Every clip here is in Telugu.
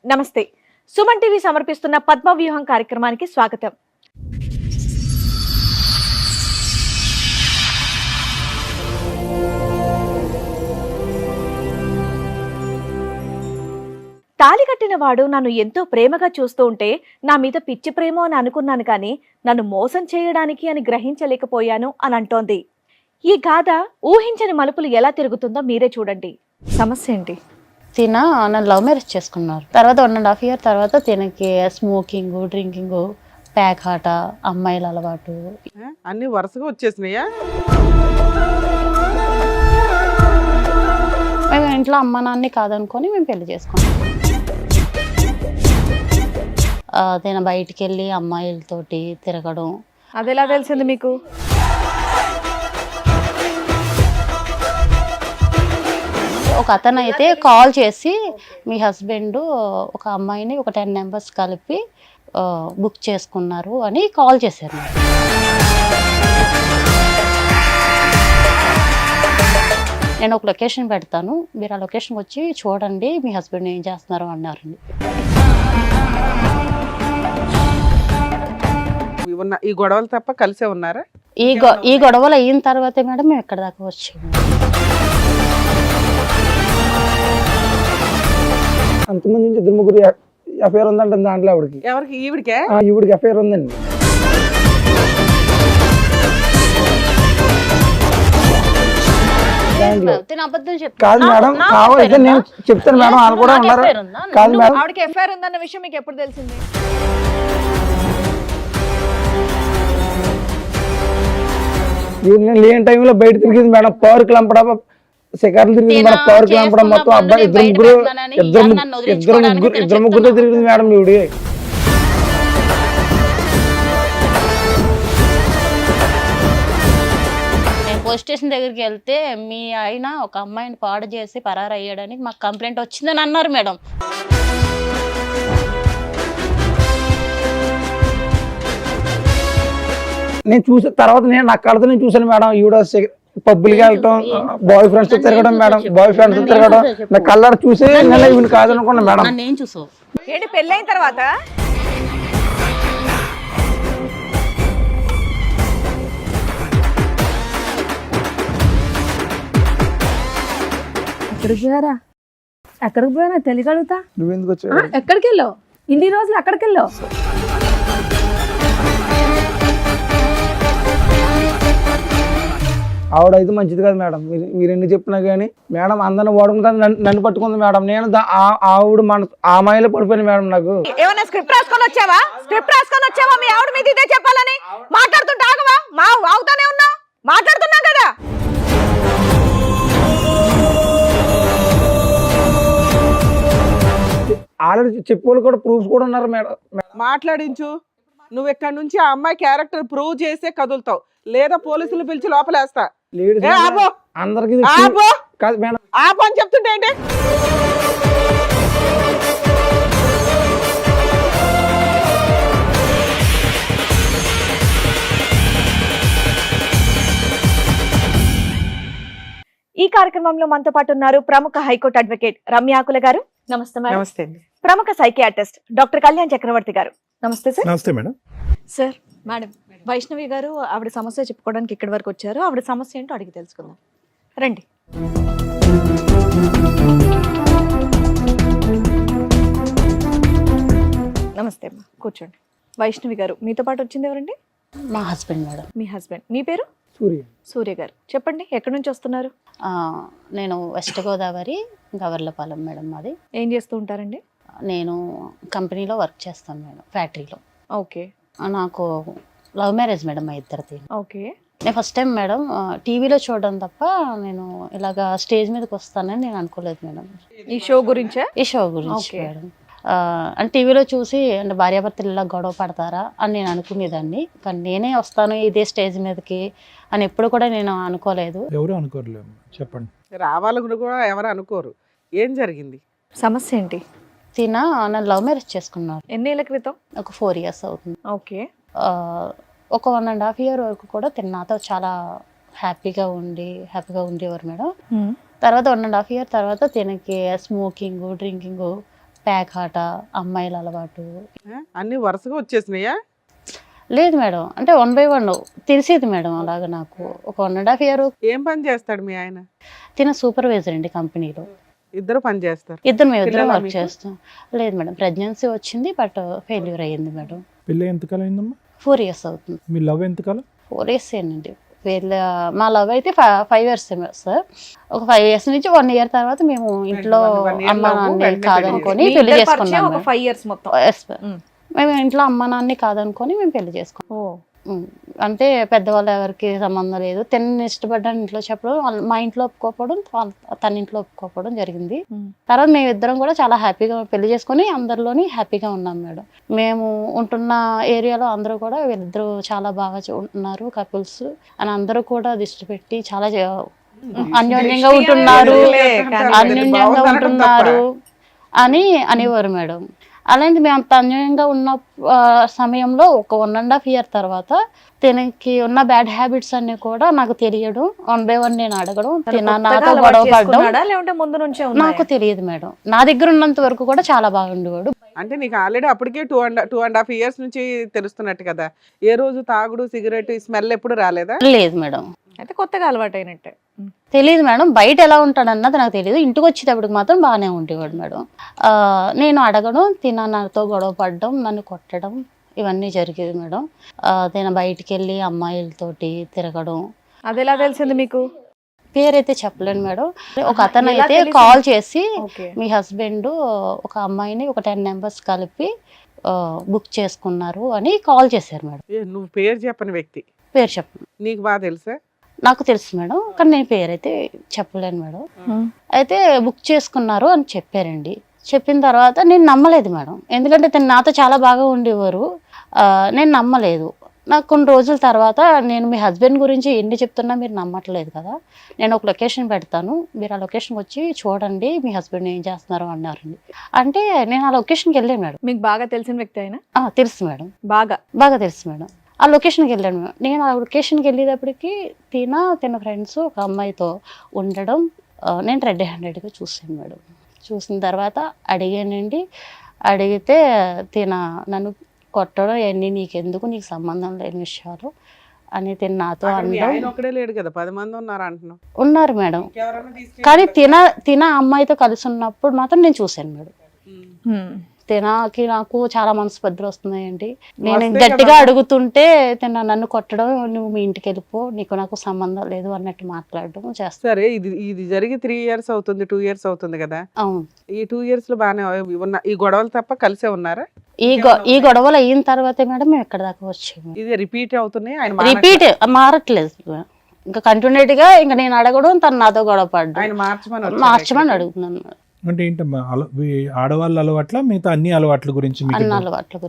నమస్తే. సుమన్ టీవీ సమర్పిస్తున్న పద్మవ్యూహం కార్యక్రమానికి స్వాగతం. తాళి కట్టిన వాడు నన్ను ఎంతో ప్రేమగా చూస్తూ ఉంటే నా మీద పిచ్చి ప్రేమ అని అనుకున్నాను, కానీ నన్ను మోసం చేయడానికి అని గ్రహించలేకపోయాను అని అంటోంది. ఈ గాథ ఊహించని మలుపులు ఎలా తిరుగుతుందో మీరే చూడండి. సమస్య ఏంటి? నన్ను లవ్ మ్యారేజ్ చేసుకున్నారు. తర్వాత 1.5 years తర్వాత తినకి స్మోకింగ్, డ్రింకింగ్, ప్యాక్ ఆట, అమ్మాయిల అలవాటు అన్ని వరుసగా వచ్చేసినాయా? మేము ఇంట్లో అమ్మ నాన్ని కాదనుకొని మేము పెళ్లి చేసుకున్నాం. తిన బయటికి వెళ్ళి అమ్మాయిలతోటి తిరగడం. అది ఎలా తెలిసింది మీకు? ఒక అతను అయితే కాల్ చేసి మీ హస్బెండ్ ఒక అమ్మాయిని ఒక 10 members కలిపి బుక్ చేసుకున్నారు అని కాల్ చేశారు. నేను ఒక లొకేషన్ పెడతాను, మీరు ఆ లొకేషన్కి వచ్చి చూడండి మీ హస్బెండ్ ఏం చేస్తున్నారు అన్నారండి. ఈ గొడవలు తప్ప కలిసే ఉన్నారా? ఈ గొడవలు అయిన తర్వాతే మేడం మేము ఇక్కడ దాకా వచ్చాము. అంతమంది నుంచి 2-3 అఫైర్ ఉందంట దాంట్లో. ఆవిడకి ఎవరికి? ఈవిడికే? ఈవిడికి అఫైర్ ఉందండి. కాదు మేడం, కావాలంటే నేను చెప్తాను మేడం, వాళ్ళు కూడా ఉన్నారు. కాదు మేడం, ఆవిడకి ఎఫ్ఐఆర్ ఉందన్న విషయం మీకు ఎప్పుడు తెలిసింది? నేను లేని టైంలో బయట తిరిగింది మేడం. పార్క్ లంపడం, శిఖర్లు తిరిగింది మేడం. పార్క్ లంపడం మొత్తం అబ్బాయి ఇద్దరు ముగ్గురుతో తిరిగింది మేడం ఈవిడి. పోలీస్ స్టేషన్ దగ్గరికి వెళ్తే మీ ఆయన ఒక అమ్మాయిని పాడు చేసి పరారు అయ్యాడని మాకు కంప్లైంట్ వచ్చిందని అన్నారు మేడం. నేను చూసిన తర్వాత నా కళ్ళతో నేను చూసాను మేడం. ఈవిడ పబ్బులకి వెళ్ళటం, బాయ్ ఫ్రెండ్స్ తో తిరగడం మేడం. బాయ్ ఫ్రెండ్స్ తో తిరగడం నా కళ్ళ చూసి నేను ఈవిని కాదనుకున్నా మేడం. నేను చూసావు ఏంటి పెళ్ళైన తర్వాత? ఎక్కడికి పోయినా తెలియగలుగుతా. నువ్వెందుకు వచ్చావు? ఎక్కడికి వెళ్ళావు? ఇన్ని రోజులు ఎక్కడికి వెళ్ళావు? ఆవిడైతే మంచిది కాదు మేడం. మీరు ఎన్ని చెప్పినా కానీ మేడం అందరిని వాడుకుంటా నన్ను పట్టుకుంది మేడం. నేను ఆవిడ మన ఆ మాయలో పడిపోయింది మేడం. నాకు ఏమన్నా స్క్రిప్ట్ రాసుకొని వచ్చావా? స్క్రిప్ట్ రాసుకొని వచ్చావా? మీ ఆవిడ మీద ఇదే చెప్పాలని మాట్లాడుతుంటే ఆగవా? అవుతానే ఉన్నావు, మాట్లాడుతున్నాం కదా. ఆల్రెడీ చెప్పుకోవాలి కూడా, ప్రూఫ్స్ కూడా ఉన్నారు మేడం. మాట్లాడించు. నువ్వు ఇక్కడ నుంచి ఆ అమ్మాయి క్యారెక్టర్ ప్రూవ్ చేసే కదులుతావు, లేదా పోలీసులు పిలిచి లోపలేస్తా. అందరికి కాదు మేడం, ఆపు అని చెప్తుంటే ఏంటి? ఈ కార్యక్రమంలో మనతో పాటు ఉన్నారు ప్రముఖ హైకోర్టు అడ్వకేట్ రమ్యాకుల గారు. నమస్తే మేడం. నమస్తే అండి. ప్రముఖ సైకియాట్రిస్ట్ డాక్టర్ కళ్యాణ్ చక్రవర్తి గారు. నమస్తే సార్. నమస్తే మేడం. సార్, మేడం వైష్ణవి గారు ఆవిడ సమస్య చెప్పుకోవడానికి ఇక్కడి వరకు వచ్చారు. ఆవిడ సమస్య ఏంటో అడిగి తెలుసుకుందాం, రండి. నమస్తే అమ్మా, కూర్చోండి. వైష్ణవి గారు, మీతో పాటు వచ్చింది ఎవరండి? మా హస్బెండ్ మేడం. మీ హస్బెండ్. మీ పేరు? సూర్య. సూర్య గారు, చెప్పండి ఎక్కడి నుంచి వస్తున్నారు? నేను వెస్ట్ గోదావరి గవర్లపాలెం మేడం. మాది. ఏం చేస్తూ ఉంటారండి? నేను కంపెనీలో వర్క్ చేస్తాను మేడం, ఫ్యాక్టరీలో. ఓకే. నాకు లవ్ మ్యారేజ్ మేడం మా ఇద్దరిది. ఓకే. నేను ఫస్ట్ టైం మేడం టీవీలో చూడడం తప్ప నేను ఇలాగా స్టేజ్ మీదకి వస్తానని నేను అనుకోలేదు మేడం. ఈ షో గురించా? ఈ షో గురించి మేడం. అంటే టీవీలో చూసి అంటే భార్యాభర్తలు ఇలా గొడవ పడతారా అని నేను అనుకునేదాన్ని, కానీ నేనే వస్తాను ఇదే స్టేజ్ మీదకి అని ఎప్పుడు కూడా నేను అనుకోలేదు. ఎవరు అనుకోరలేము, చెప్పండి. రావాలని కూడా ఎవరు అనుకోరు. ఏం జరిగింది? సమస్య ఏంటి? నన్ను లవ్ మ్యారేజ్ చేసుకున్నారు. ఎన్ని ఏళ్ళ క్రితం? ఒక 4 years అవుతుంది. ఓకే. ఒక 1.5 year వరకు కూడా నాతో చాలా హ్యాపీగా ఉండేవారు మేడం. తర్వాత 1.5 year తర్వాత తినకి స్మోకింగ్, డ్రింకింగ్, పేకాట, అమ్మాయిల అలవాటు. అన్ని వరుసగా వచ్చేసినాయా? లేదు మేడం, అంటే 1 by 1 తెలిసేది మేడం. అలాగా నాకు ఒక 1.5 year. ఏం పని చేస్తాడు మీ ఆయన? తిన సూపర్వైజర్ అండి కంపెనీలో. ఇద్దరు పని చేస్తారు? మేము ఇద్దరం పిల్లలా వర్క్ మీకు? చేస్తాం. లేదు మేడం, ప్రెగ్నెన్సీ వచ్చింది బట్ ఫెయిల్యూర్ అయ్యింది మేడం. పెళ్ళి ఎంతకాలం అయిందమ్మా? 4 years అవుతుంది. మీ లవ్ ఎంతకాలం? 4 years ఏనండి. మా లవ్ అయితే 5 years సార్. ఒక 5 years నుంచి 1 year తర్వాత మేము ఇంట్లో one year అమ్మ love, నాన్న వెంటనే కాదనుకొని మీ పెళ్లి ఇద్దరి పరిచయం చేసుకున్నాం ఒక 5 years మొత్తం. Yes, ma'am. మేము ఇంట్లో అమ్మ నాన్ని కాదనుకొని మేము పెళ్లి చేసుకున్నాం. అంటే పెద్దవాళ్ళు ఎవరికి సంబంధం లేదు. తనని ఇష్టపడ్డాను ఇంట్లో చెప్పడం, మా ఇంట్లో ఒప్పుకోకపోవడం, తన ఇంట్లో ఒప్పుకోకపోవడం జరిగింది. తర్వాత మేము ఇద్దరం కూడా చాలా హ్యాపీగా పెళ్లి చేసుకొని అందరిలోని హ్యాపీగా ఉన్నాం మేడం. మేము ఉంటున్న ఏరియాలో అందరూ కూడా వీళ్ళిద్దరూ చాలా బాగా ఉన్నారు కపుల్స్ అని అందరూ కూడా దృష్టి పెట్టి చాలా అన్యోన్యంగా ఉంటున్నారు, అన్యోన్యంగా ఉంటున్నారు అని అనేవారు మేడం. అలాంటి మేము అంత అన్యాయంగా ఉన్న సమయంలో ఒక 1.5 year తర్వాత తనకి ఉన్న బ్యాడ్ హ్యాబిట్స్ అన్ని కూడా నాకు తెలియడం, 1 by 1 నేను అడగడం, నాతో గొడవ పడడం లేకుంటే ముందు నుంచే నాకు తెలియదు మేడం. నా దగ్గర ఉన్నంత వరకు కూడా చాలా బాగుండేవాడు. అంటే నీకు ఆల్రెడీ అప్పటికే 2.5 years నుంచి తెలుస్తున్నట్టు కదా? ఏ రోజు తాగుడు సిగరెట్ స్మెల్ ఎప్పుడు రాలేదా? లేదు మేడం, అయితే కొత్తగా అలవాటు అయినట్టే. తెలియదు మేడం. బయట ఎలా ఉంటాడు అన్నది నాకు తెలియదు. ఇంటికి వచ్చేటప్పటికి మాత్రం బాగానే ఉండేవాడు మేడం. నేను అడగడం, నాతో గొడవ పడడం, నన్ను కొట్టడం ఇవన్నీ జరిగేది మేడం. నేను బయటికి వెళ్ళి అమ్మాయిలతోటి తిరగడం. అది ఎలా తెలిసింది మీకు? పేరైతే చెప్పలేను మేడం. ఒక అతను ఎలా అయితే తెలిసింది? కాల్ చేసి ఓకే. మీ హస్బెండ్ ఒక అమ్మాయిని ఒక 10 members కలిపి బుక్ చేసుకున్నారు అని కాల్ చేశారు మేడం. నువ్వు పేరు చెప్పని వ్యక్తి పేరు చెప్పను. నీకు బాగా తెలుసా? నాకు తెలుసు మేడం, కానీ నేను పేరైతే చెప్పలేను మేడం. అయితే బుక్ చేసుకున్నారు అని చెప్పారండి. చెప్పిన తర్వాత నేను నమ్మలేదు మేడం, ఎందుకంటే తను నాతో చాలా బాగా ఉండేవారు. నేను నమ్మలేదు. నాకు కొన్ని రోజుల తర్వాత నేను మీ హస్బెండ్ గురించి ఎన్ని చెప్తున్నా మీరు నమ్మట్లేదు కదా, నేను ఒక లొకేషన్ పెడతాను, మీరు ఆ లొకేషన్కి వచ్చి చూడండి మీ హస్బెండ్ ఏం చేస్తున్నారు అన్నారండి. అంటే నేను ఆ లొకేషన్కి వెళ్ళాను మేడం. మీకు బాగా తెలిసిన వ్యక్తి అయినా? తెలుసు మేడం, బాగా తెలుసు మేడం. ఆ లొకేషన్కి వెళ్ళాను మేడం. నేను ఆ లొకేషన్కి వెళ్ళేటప్పటికి తన ఫ్రెండ్స్ ఒక అమ్మాయితో ఉండడం నేను రెడ్ హ్యాండెడ్గా చూసాను మేడం. చూసిన తర్వాత అడిగానండి. అడిగితే నన్ను కొట్టడం ఇవన్నీ నీకెందుకు, నీకు సంబంధం లేని విషయాలు అని నాతో అనడం. ఒక్కడే లేడు కదా, 10 మంది ఉన్నారు అంటున్నావు. ఉన్నారు మేడం, కానీ అమ్మాయితో కలిసి ఉన్నప్పుడు మాత్రం నేను చూశాను మేడం. నాకు చాలా మనస్పర్ధలు వస్తున్నాయండి. నేను గట్టిగా అడుగుతుంటే నన్ను కొట్టడం, నువ్వు మీ ఇంటికి వెళ్ళిపో, నీకు నాకు సంబంధం లేదు అన్నట్టు మాట్లాడడం చేస్తాను. సరే, ఇది జరిగి 3 years అవుతుంది, 2 years అవుతుంది కదా? అవును. ఈ 2 years లో బాగానే ఉన్న ఈ గొడవలు తప్ప కలిసే ఉన్నారా? ఈ గొడవలు అయిన తర్వాతే మేడం మేము ఎక్కడ దాకా వచ్చాము. ఇది రిపీట్ అవుతున్నాయి, ఆయన రిపీట్ మారట్లేదు. ఇంకా కంటిన్యూట్ గా ఇంకా నేను అడగడం, తను నాతో గొడవ పడ్డం, ఆయన మార్చమని అడుగుతున్నాను. అంటే ఏంటమ్మా ఆడవాళ్ళ అలవాట్ల మిగతా అన్ని అలవాట్ల గురించి మీకు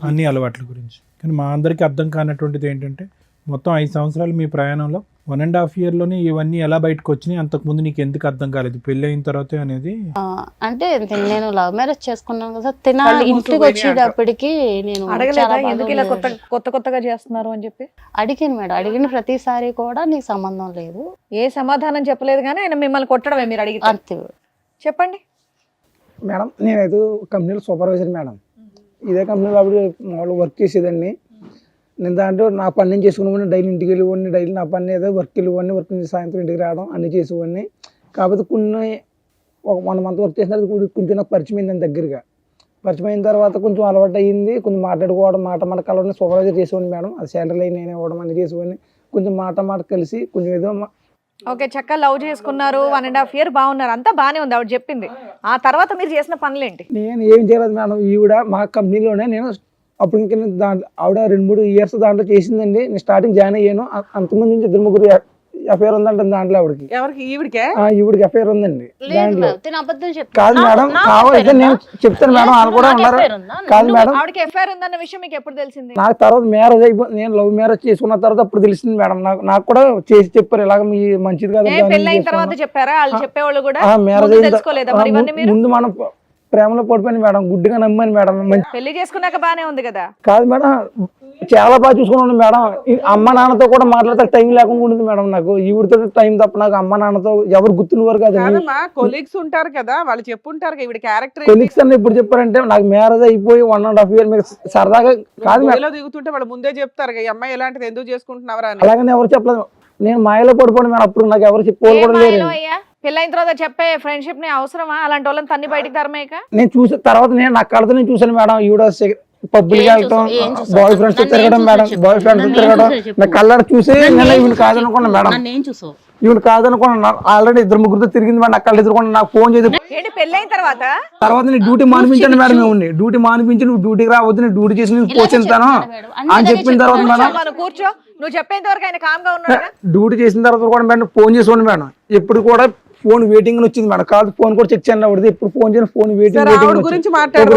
అన్ని అలవాట్ల గురించి? కానీ మా అందరికీ అర్థం కానటువంటిది ఏంటంటే మొత్తం 5 సంవత్సరాలు మీ ప్రయాణంలో 1.5 year లోనే ఇవన్నీ ఎలా బయటకు వచ్చినాయి, అంతకుముందు నీకు ఎందుకు అర్థం కాలేదు పెళ్లి అయిన తర్వాతే అనేది? అంటే నేను లవ్ మ్యారేజ్ చేసుకున్నాను కదా, ఇంటికి వచ్చేటప్పటికి నేను ఎందుకు ఇలా కొత్తగా చేస్తున్నారు అని చెప్పి అడిగాను మేడం. అడిగిన ప్రతిసారి కూడా నీకు సంబంధం లేదు, ఏ సమాధానం చెప్పలేదు, కానీ ఆయన మిమ్మల్ని కొట్టడమే మీరు అడిగి. అంతే. చెప్పండి మేడం. నేనైతే కంపెనీలో సూపర్వైజర్ మేడం. ఇదే కంపెనీలో అప్పుడు మామూలు వర్క్ చేసేదాన్ని. నేను దాంట్లో నా పని నేను చేసుకునేవాడిని, డైలీ ఇంటికి వెళ్ళేవాడిని, డైలీ నా పని ఏదో వర్క్ వెళ్ళేవాడిని, వర్క్ నుంచి సాయంత్రం ఇంటికి రావడం అన్నీ చేసేవాడిని. కాకపోతే ఒక 1 month వర్క్ చేసిన తర్వాత కొంచెం నాకు పరిచయం అయింది దాని దగ్గరగా. పరిచయం అయిన తర్వాత కొంచెం అలవాటు అయ్యింది, కొంచెం మాట్లాడుకోవడం, మాట కలవడం. సూపర్వైజర్ చేసేవాడిని మేడం, అది శాలరీ నేనే ఇవ్వడం అన్నీ చేసేవాడిని. కొంచెం మాట కలిసి కొంచెం ఏదో ఓకే, చక్కగా లవ్ చేసుకున్నారు, 1.5 year బాగున్నారు, అంతా బాగానే ఉంది ఆవిడ చెప్పింది. ఆ తర్వాత మీరు చేసిన పనులేంటి? నేను ఏం చేయలేదు మేడం. ఈవిడ మా కంపెనీలోనే నేను అప్పుడు ఇంకా దాంట్లో ఆవిడ 2-3 years దాంట్లో చేసిందండి. నేను స్టార్టింగ్ జాయిన్ అయ్యాను. అంతమంది నుంచి 2-3 ఎఫ్ఐఆర్ ఉందంట దాంట్లో ఆవిడకి. ఈవిడికి ఎఫ్ఐఆర్ ఉందండి దాంట్లో. కాదు మేడం, కావాలంటే నేను చెప్తాను మేడం, వాళ్ళు కూడా ఉన్నారు. కాదు మేడం, ఆవిడకి ఎఫ్ఐఆర్ ఉందన్న విషయం మీకు ఎప్పుడు తెలిసింది? నాకు తర్వాత మ్యారేజ్ అయిపోయింది, నేను లవ్ మ్యారేజ్ చేసుకున్న తర్వాత అప్పుడు తెలిసింది మేడం. నాకు కూడా చేసి చెప్పారు, ఇలాగ మీ మంచిది కదా. పెళ్ళైన తర్వాత చెప్పారా? వాళ్ళు చెప్పేవాళ్ళు కూడా మ్యారేజ్ తెలుసుకోలేదా మరి ఇవన్నీ మీరు? ముందు మనం ప్రేమలో పడిపోయాను మేడం, గుడ్డిగా నమ్మాను మేడం. పెళ్లి చేసుకున్నాక బానే ఉంది కదా. కాదు మేడం, చాలా బాగా చూసుకున్నాను మేడం. అమ్మ నాన్నతో కూడా మాట్లాడితే టైం లేకుండా ఉంటుంది మేడం నాకు. ఈవిడితో టైం తప్ప నాకు అమ్మ నాన్నతో ఎవరు గుర్తున్నవారు కాదు. కాదమ్మా, కొలీగ్స్ ఉంటారు కదా, వాళ్ళు చెప్పుంటారు కదా ఈవిడ క్యారెక్టర్ కొలీగ్స్ అని ఇప్పుడు చెప్పారంటే నాకు మ్యారేజ్ అయిపోయి 1.5 year మీకు సరదాగా కాదు మేడం. దిగుతుంటే వాళ్ళు ముందే చెప్తారు ఈ అమ్మాయి ఎలాంటిది ఎందుకు చేసుకుంటున్నావరా అని. అలాగని ఎవరు చెప్పలేదు. నేను మాయలో పడిపోయాను మేడం. అప్పుడు నాకు ఎవరు చెప్పుకోవాలి కూడా లేరు. పెళ్ళైన తర్వాత చెప్పే ఫ్రెండ్షిప్ ని అవసరమా? అలాంటి వాళ్ళని తన్ని బయటికి తరమేక. నేను చూసిన తర్వాత నేను నా కళ్ళతో నేను చూసాను మేడం. ఈవిడ పబ్బులకి వెళ్తాం, బాయ్ ఫ్రెండ్స్ తిరగడం మేడం, బాయ్ ఫ్రెండ్స్ తిరగడం నా కళ్ళ చూసి నేను ఈవిడ కాదనుకున్నా మేడం. ఈవిడ కాదనుకున్నా. ఆల్రెడీ 2-3 తిరిగింది మేడం. నా కళ్ళు ఎదురుకున్నా. నాకు ఫోన్ చేసి ఏంటి పెళ్ళైన తర్వాత నేను డ్యూటీ మానిపించాను మేడం. మేము డ్యూటీ మానిపించి నువ్వు డ్యూటీకి రావద్దు, నేను డ్యూటీ చేసి నేను పోషిస్తాను అని చెప్పిన తర్వాత మేడం, కూర్చో, నువ్వు చెప్పేంత వరకు ఆయన కామ్ గా ఉన్నాడు. డ్యూటీ చేసిన తర్వాత కూడా మేడం ఫోన్ చేసుకోండి మేడం. ఎప్పుడు కూడా ఫోన్ వెయిటింగ్ వచ్చింది మేడం. కాదు ఫోన్ కూడా చెక్ చేయండి. ఆవిడది ఎప్పుడు ఫోన్ చేయను, ఫోన్ వెయిటింగ్ గురించి మాట్లాడు.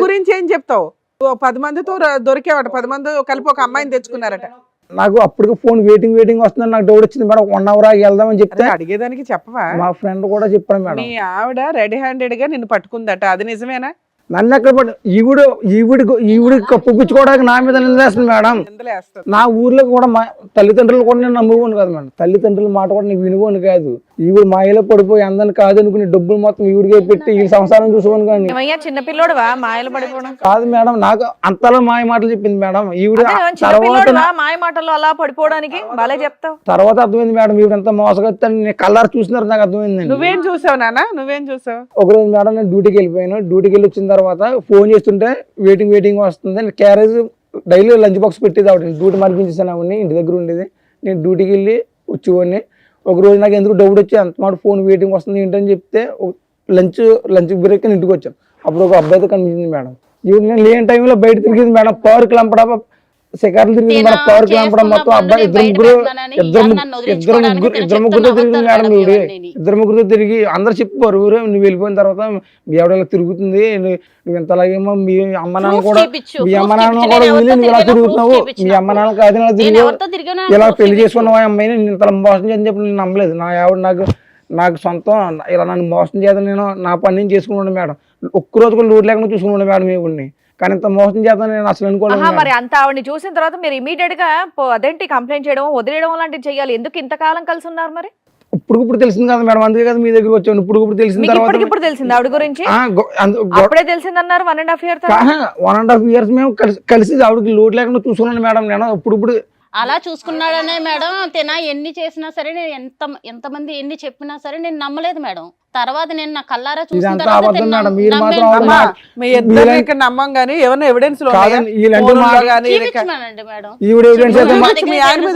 గురించి ఏం చెప్తావు? 10 మందితో దొరికేవాట, 10 మంది కలిపి ఒక అమ్మాయిని తెచ్చుకున్నారట. నాకు అప్పటికి ఫోన్ వెయిటింగ్ వస్తుందని నాకు డౌట్ వచ్చింది మేడం. 1 hour ఆగి వెళ్దామని చెప్తే అడిగేదానికి చెప్పవా? మా ఫ్రెండ్ కూడా చెప్పాను మేడం. మీ ఆవిడ రెడీ హ్యాండెడ్ గా నిన్ను పట్టుకుందట, అది నిజమేనా? నన్ను ఎక్కడ పట్టు ఈవిడ కప్పుపించుకోవడానికి నా మీద నిందేస్తుంది మేడం. నా ఊర్లో కూడా మా తల్లిదండ్రులు కూడా నేను నమ్ముకోను కాదు మేడం. తల్లిదండ్రుల మాట కూడా నేను వినుకోను కాదు. ఈవిడ మాయలో పడిపోయి అందరిని కాదు అనుకుని డబ్బులు మొత్తం ఈవిడికే పెట్టి ఈ సంసారం చూసుకోను. కానీ చిన్నపిల్లోడువా మాయలు పడిపోవడం కాదు మేడం. నాకు అంతలా మాయ మాటలు చెప్పింది మేడం ఈవిడ. తర్వాత మాయ మాటలు అలా పడిపోవడానికి బాలే చెప్తావు. తర్వాత అర్థమైంది మేడం ఈవిడ ఎంత మోసగొచ్చని కలర్ చూసినారు నాకు అర్థమైంది. నువ్వేం చూసావు నాన్న? నువ్వేం చూసావు? ఒకరోజు మేడం నేను డ్యూటీకి వెళ్ళిపోయాను. డ్యూటీకి వెళ్ళి వచ్చిన తర్వాత ఫోన్ చేస్తుంటే వెయిటింగ్ వస్తుంది. క్యారేజ్ డైలీ లంచ్ బాక్స్ పెట్టేది ఆవిడ. డ్యూటీ మరిపించేసాను ఆవిడని, ఇంటి దగ్గర ఉండేది. నేను డ్యూటీకి వెళ్ళి వచ్చేవాడిని. ఒక రోజు నాకు ఎందుకు డౌట్ వచ్చి అంత మాట ఫోన్ వెయిటింగ్ వస్తుంది ఏంటని చెప్తే లంచ్ బ్రేక్ అని ఇంటికి వచ్చాను. అప్పుడు ఒక అబ్బాయితో కనిపించింది మేడం. ఈవిడ నేను లేని టైంలో బయట తిరిగింది మేడం. పార్క్ లంపడ శిఖర్లు తిరిగింది మేడం. పార్క్ లంపడ మొత్తం అబ్బాయి ఇద్దరు ముగ్గురుతో తిరిగింది మేడం. ఈవిడ 2-3 తిరిగి అందరు చెప్పారు ఊరే నువ్వు వెళ్ళిపోయిన తర్వాత మీ ఆవిడ తిరుగుతుంది, నువ్వు ఇంతలాగేమో మీ అమ్మ నాన్న కూడా వీళ్ళు నువ్వు ఇలా తిరుగుతున్నావు, మీ అమ్మ నాన్న కాదు తిరిగి ఇలా పెళ్లి చేసుకున్నావు ఆ అమ్మాయిని నేను ఇంత మోసం చేయని చెప్పి నేను నమ్మలేదు. నా ఆవిడ నాకు సొంతం ఇలా నన్ను మోసం చేద్దాం, నేను నా పని నేను చేసుకున్నాను మేడం. ఒక్కరోజు కూడా లోటు లేకుండా చూసుకున్నాను మేడం ఈవిడ్ని. కానీ ఇంత మోసం చేద్దాం నేను అసలు అనుకోలేదు. మరి అంత ఆవిడని చూసిన తర్వాత మీరు ఇమీడియట్ గా అదేంటి కంప్లైంట్ చేయడం వదిలేయడం లాంటివి చేయాలి. ఎందుకు ఇంతకాలం కలిసి ఉన్నారు? మరి ఇప్పుడు తెలిసింది కదా మేడం, అందుకే కదా మీ దగ్గర వచ్చాను. ఇప్పుడు తెలిసిన తర్వాత ఇప్పుడు తెలిసింది ఆవిడ గురించి? అప్పుడే తెలిసింది అన్నారు. 1.5 years 1.5 years మేము కలిసి ఆవిడకి లోటు లేకుండా చూసుకున్నాను మేడం. నేను ఇప్పుడు అలా చూసుకున్నాడనే మేడం. తిన ఎన్ని చేసినా సరే, నేను ఎంతమంది ఎన్ని చెప్పినా సరే నేను నమ్మలేదు మేడం. తర్వాత నేను నా కల్లారా చూసిన నమ్మం గానీ ఏమన్నా ఎవిడెన్స్ మేడం.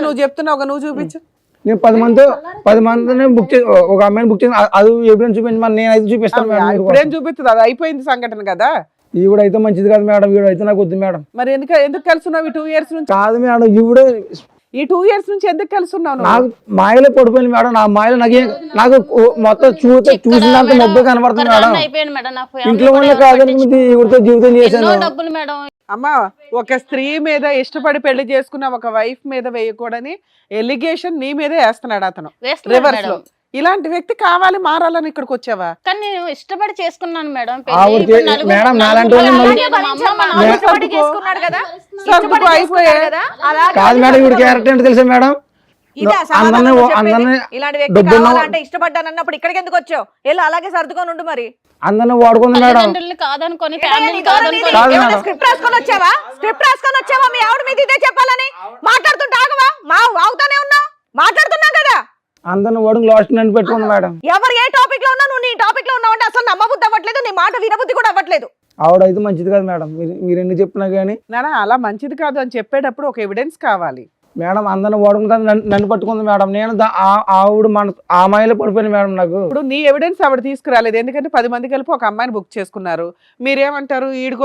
నువ్వు చెప్తున్నావు, నువ్వు చూపించు. నేను 10 మందిని బుక్ చేసి ఒక అమ్మాయిని బుక్ చేసి అది ఎవిడెన్స్ చూపించమని నేను అయితే చూపిస్తాను. ఇప్పుడేం చూపిస్తుంది? అది అయిపోయింది సంఘటన కదా. ఈవిడైతే మంచిది కాదు మేడం. ఈవిడైతే నాకు వద్దు మేడం. మరి ఎందుకు కలుసున్నావు 2 years నుంచి? కాదు మేడం, ఈవిడ ఈ 2 years నుంచి ఎందుకు కలుసున్నావు? నాకు మాయలో పడిపోయింది మేడం. నా మాయలో నాకు మొత్తం చూసినంత మొబ్బు కనబడుతుంది మేడం. ఇంట్లో వాళ్ళే కాదని ఈవిడతో జీవితం చేశాను. అమ్మా, ఒక స్త్రీ మీద ఇష్టపడి పెళ్లి చేసుకున్న ఒక వైఫ్ మీద వేయకూడని ఎలిగేషన్ నీ మీదే వేస్తున్నాడు అతను రివర్స్ లో. ఇలాంటి వ్యక్తి కావాలి, మారాలని ఇక్కడికి వచ్చావా? కానీ నేను ఇష్టపడి చేసుకున్నాను మేడం. కాదు మేడం, ఈవిడ క్యారెక్టర్ ఏంటి తెలుసా మేడం? ఇష్టపడ్డానన్నప్పుడు ఇక్కడికి ఎందుకు వచ్చావు? వెళ్ళి అలాగే సర్దుకొని ఉండు. మరి అందరిని వాడుకుంది మేడం. కాదనుకొని స్క్రిప్ట్ రాసుకొని వచ్చావా? స్క్రిప్ట్ రాసుకొని వచ్చావా? మీ ఆవిడ మీద ఇదే చెప్పాలని మాట్లాడుతుంటే ఆగవా? ఆగుతానే ఉన్నావు, మాట్లాడుతున్నావు కదా. అందరిని వాడుకు లాస్ట్ నన్ను పెట్టుకుంది మేడం. ఎవరు ఏ టాపిక్ లో ఉన్నా నువ్వు నీ టాపిక్ లో ఉన్నావు అంటే అసలు నమ్మబుద్ధి అవ్వట్లేదు, నీ మాట వినబుద్ధి కూడా అవ్వట్లేదు. ఆవిడైతే మంచిది కాదు మేడం. మీరు ఎన్ని చెప్పినా కానీ నానా అలా మంచిది కాదు అని చెప్పేటప్పుడు ఒక ఎవిడెన్స్ కావాలి మేడం. అందరిని వాడుకుంటా నన్ను పట్టుకుంది మేడం. నేను ఆవిడ ఆ మాయలో పడిపోయింది మేడం. నాకు ఇప్పుడు నీ ఎవిడెన్స్ ఆవిడ తీసుకురాలేదు. ఎందుకంటే 10 మంది కలిపి ఒక అమ్మాయిని బుక్ చేసుకున్నారు. మీరేమంటారు? వీడి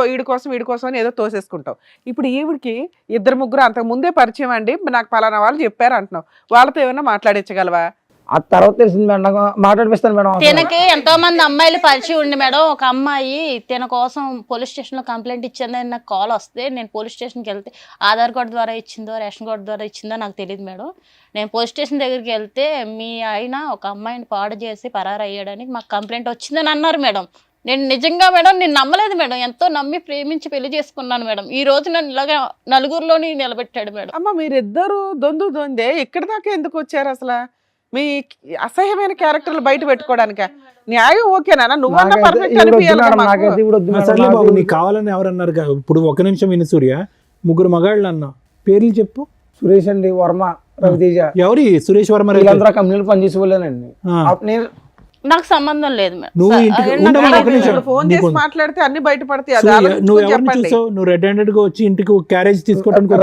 కోసం అని ఏదో తోసేసుకుంటావు. ఇప్పుడు ఈవిడికి 2-3 అంతకు ముందే పరిచయం అండి, నాకు పలానా వాళ్ళు చెప్పారు అంటున్నావు. వాళ్ళతో ఏమైనా మాట్లాడించగలవా? ఆ తర్వాత తెలిసింది మేడం. నాకు మాట్లాడిపిస్తాను మేడం. తినకి ఎంతో మంది అమ్మాయిలు పరిచయం ఉండి మేడం. ఒక అమ్మాయి తిన కోసం పోలీస్ స్టేషన్ లో కంప్లైంట్ ఇచ్చిందని నాకు కాల్ వస్తే నేను పోలీస్ స్టేషన్కి వెళ్తే ఆధార్ కార్డు ద్వారా ఇచ్చిందో రేషన్ కార్డు ద్వారా ఇచ్చిందో నాకు తెలియదు మేడం. నేను పోలీస్ స్టేషన్ దగ్గరికి వెళ్తే మీ ఆయన ఒక అమ్మాయిని పాడు చేసి పరారు అయ్యాడని మాకు కంప్లైంట్ వచ్చిందని అన్నారు మేడం. నేను నిజంగా మేడం నేను నమ్మలేదు మేడం, ఎంతో నమ్మి ప్రేమించి పెళ్లి చేసుకున్నాను మేడం. ఈ రోజు నన్ను ఇలాగా నలుగురిలోని నిలబెట్టాడు మేడం. అమ్మ మీరిద్దరు దొందే ఇక్కడ దాకా ఎందుకు వచ్చారు అసలు? మీ అసహ్యమైన క్యారెక్టర్లు బయట పెట్టుకోవడానిక? న్యాయం ఓకేనా? నువ్వన్నా నాకైతే పర్ఫెక్ట్ ఈవిడ వద్దు అనిపించాలి మేడం, కదా మాకు. నాకైతే ఈవిడ వద్దు మేడం, సర్లే బాబు, నాకు నీకు కావాలని ఎవరన్నారు ఇప్పుడు ఒక నిమిషం విను సూర్య. ముగ్గురు మగాళ్ళు అన్నా, పేర్లు చెప్పు. సురేష్ అండి, వర్మ, రవితేజ, ఎవరి సురేష్ వర్మ రైతు? వీళ్ళందరూ కంపెనీలు పనిచేసే వాళ్ళేనండి. ఆ. నేను నాకు సంబంధం లేదు మేడం. నువ్వు సార్, ఇంటికి నాకు ఉండమని తెలియదు ఒక నిమిషం. మేడం. ఫోన్ నీకు చేసి మాట్లాడితే అన్ని బయటపడతాయి. అది సూర్య, ఆలోచించుకొని నువ్వు ఎవరిని చెప్పండి. చూసావు? నువ్వు రెడ్ హ్యాండెడ్ గా వచ్చి ఇంటికి క్యారేజ్ తీసుకోవడానికి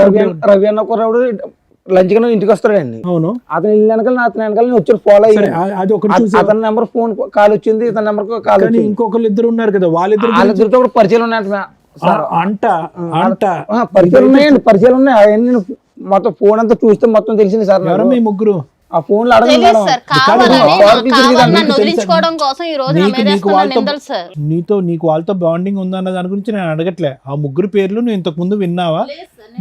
రవి అన్న కుర్రాడు లంచ్ గా ఇంటికి వస్తాడండి. అవును అతను ఇల్లు వెనకాల అతని వెనకాల నేను వచ్చి ఫాలో సరే, అయ్యాను. అది ఒకటి చూసావు. అతని నెంబర్ ఫోన్ కాల్ వచ్చింది, ఇతని నెంబర్ కాల్ కానీ వచ్చింది. ఇంకొకళ్ళు ఇద్దరు ఉన్నారు కదా, వాళ్ళిద్దరు వాళ్ళిద్దరితో కూడా పరిచయాలు ఉన్నాయంట సార్. అంట అంట పరిచయాలు ఉన్నాయండి, పరిచయాలు ఉన్నాయి. అవన్నీ నేను మొత్తం ఫోన్ అంతా చూస్తే మొత్తం తెలిసింది సార్. ఎవరు మీ ముగ్గురు? ఆ ఫోన్ లో అడగండి తెలియదు మేడం. సార్, కాదు, కావాలని కాదు, కావాలని నీకు నన్ను తెలుసా? వదిలించుకోవడం కోసం ఈ రోజు నా నీకు మీద నీకు వేస్తున్న వాళ్ళతో నిందలు సార్. నీకు వాళ్ళతో బాండింగ్ ఉందన్న దాని గురించి నేను అడగట్లే. ఆ ముగ్గురు పేర్లు నువ్వు ఇంతకు ముందు విన్నావా?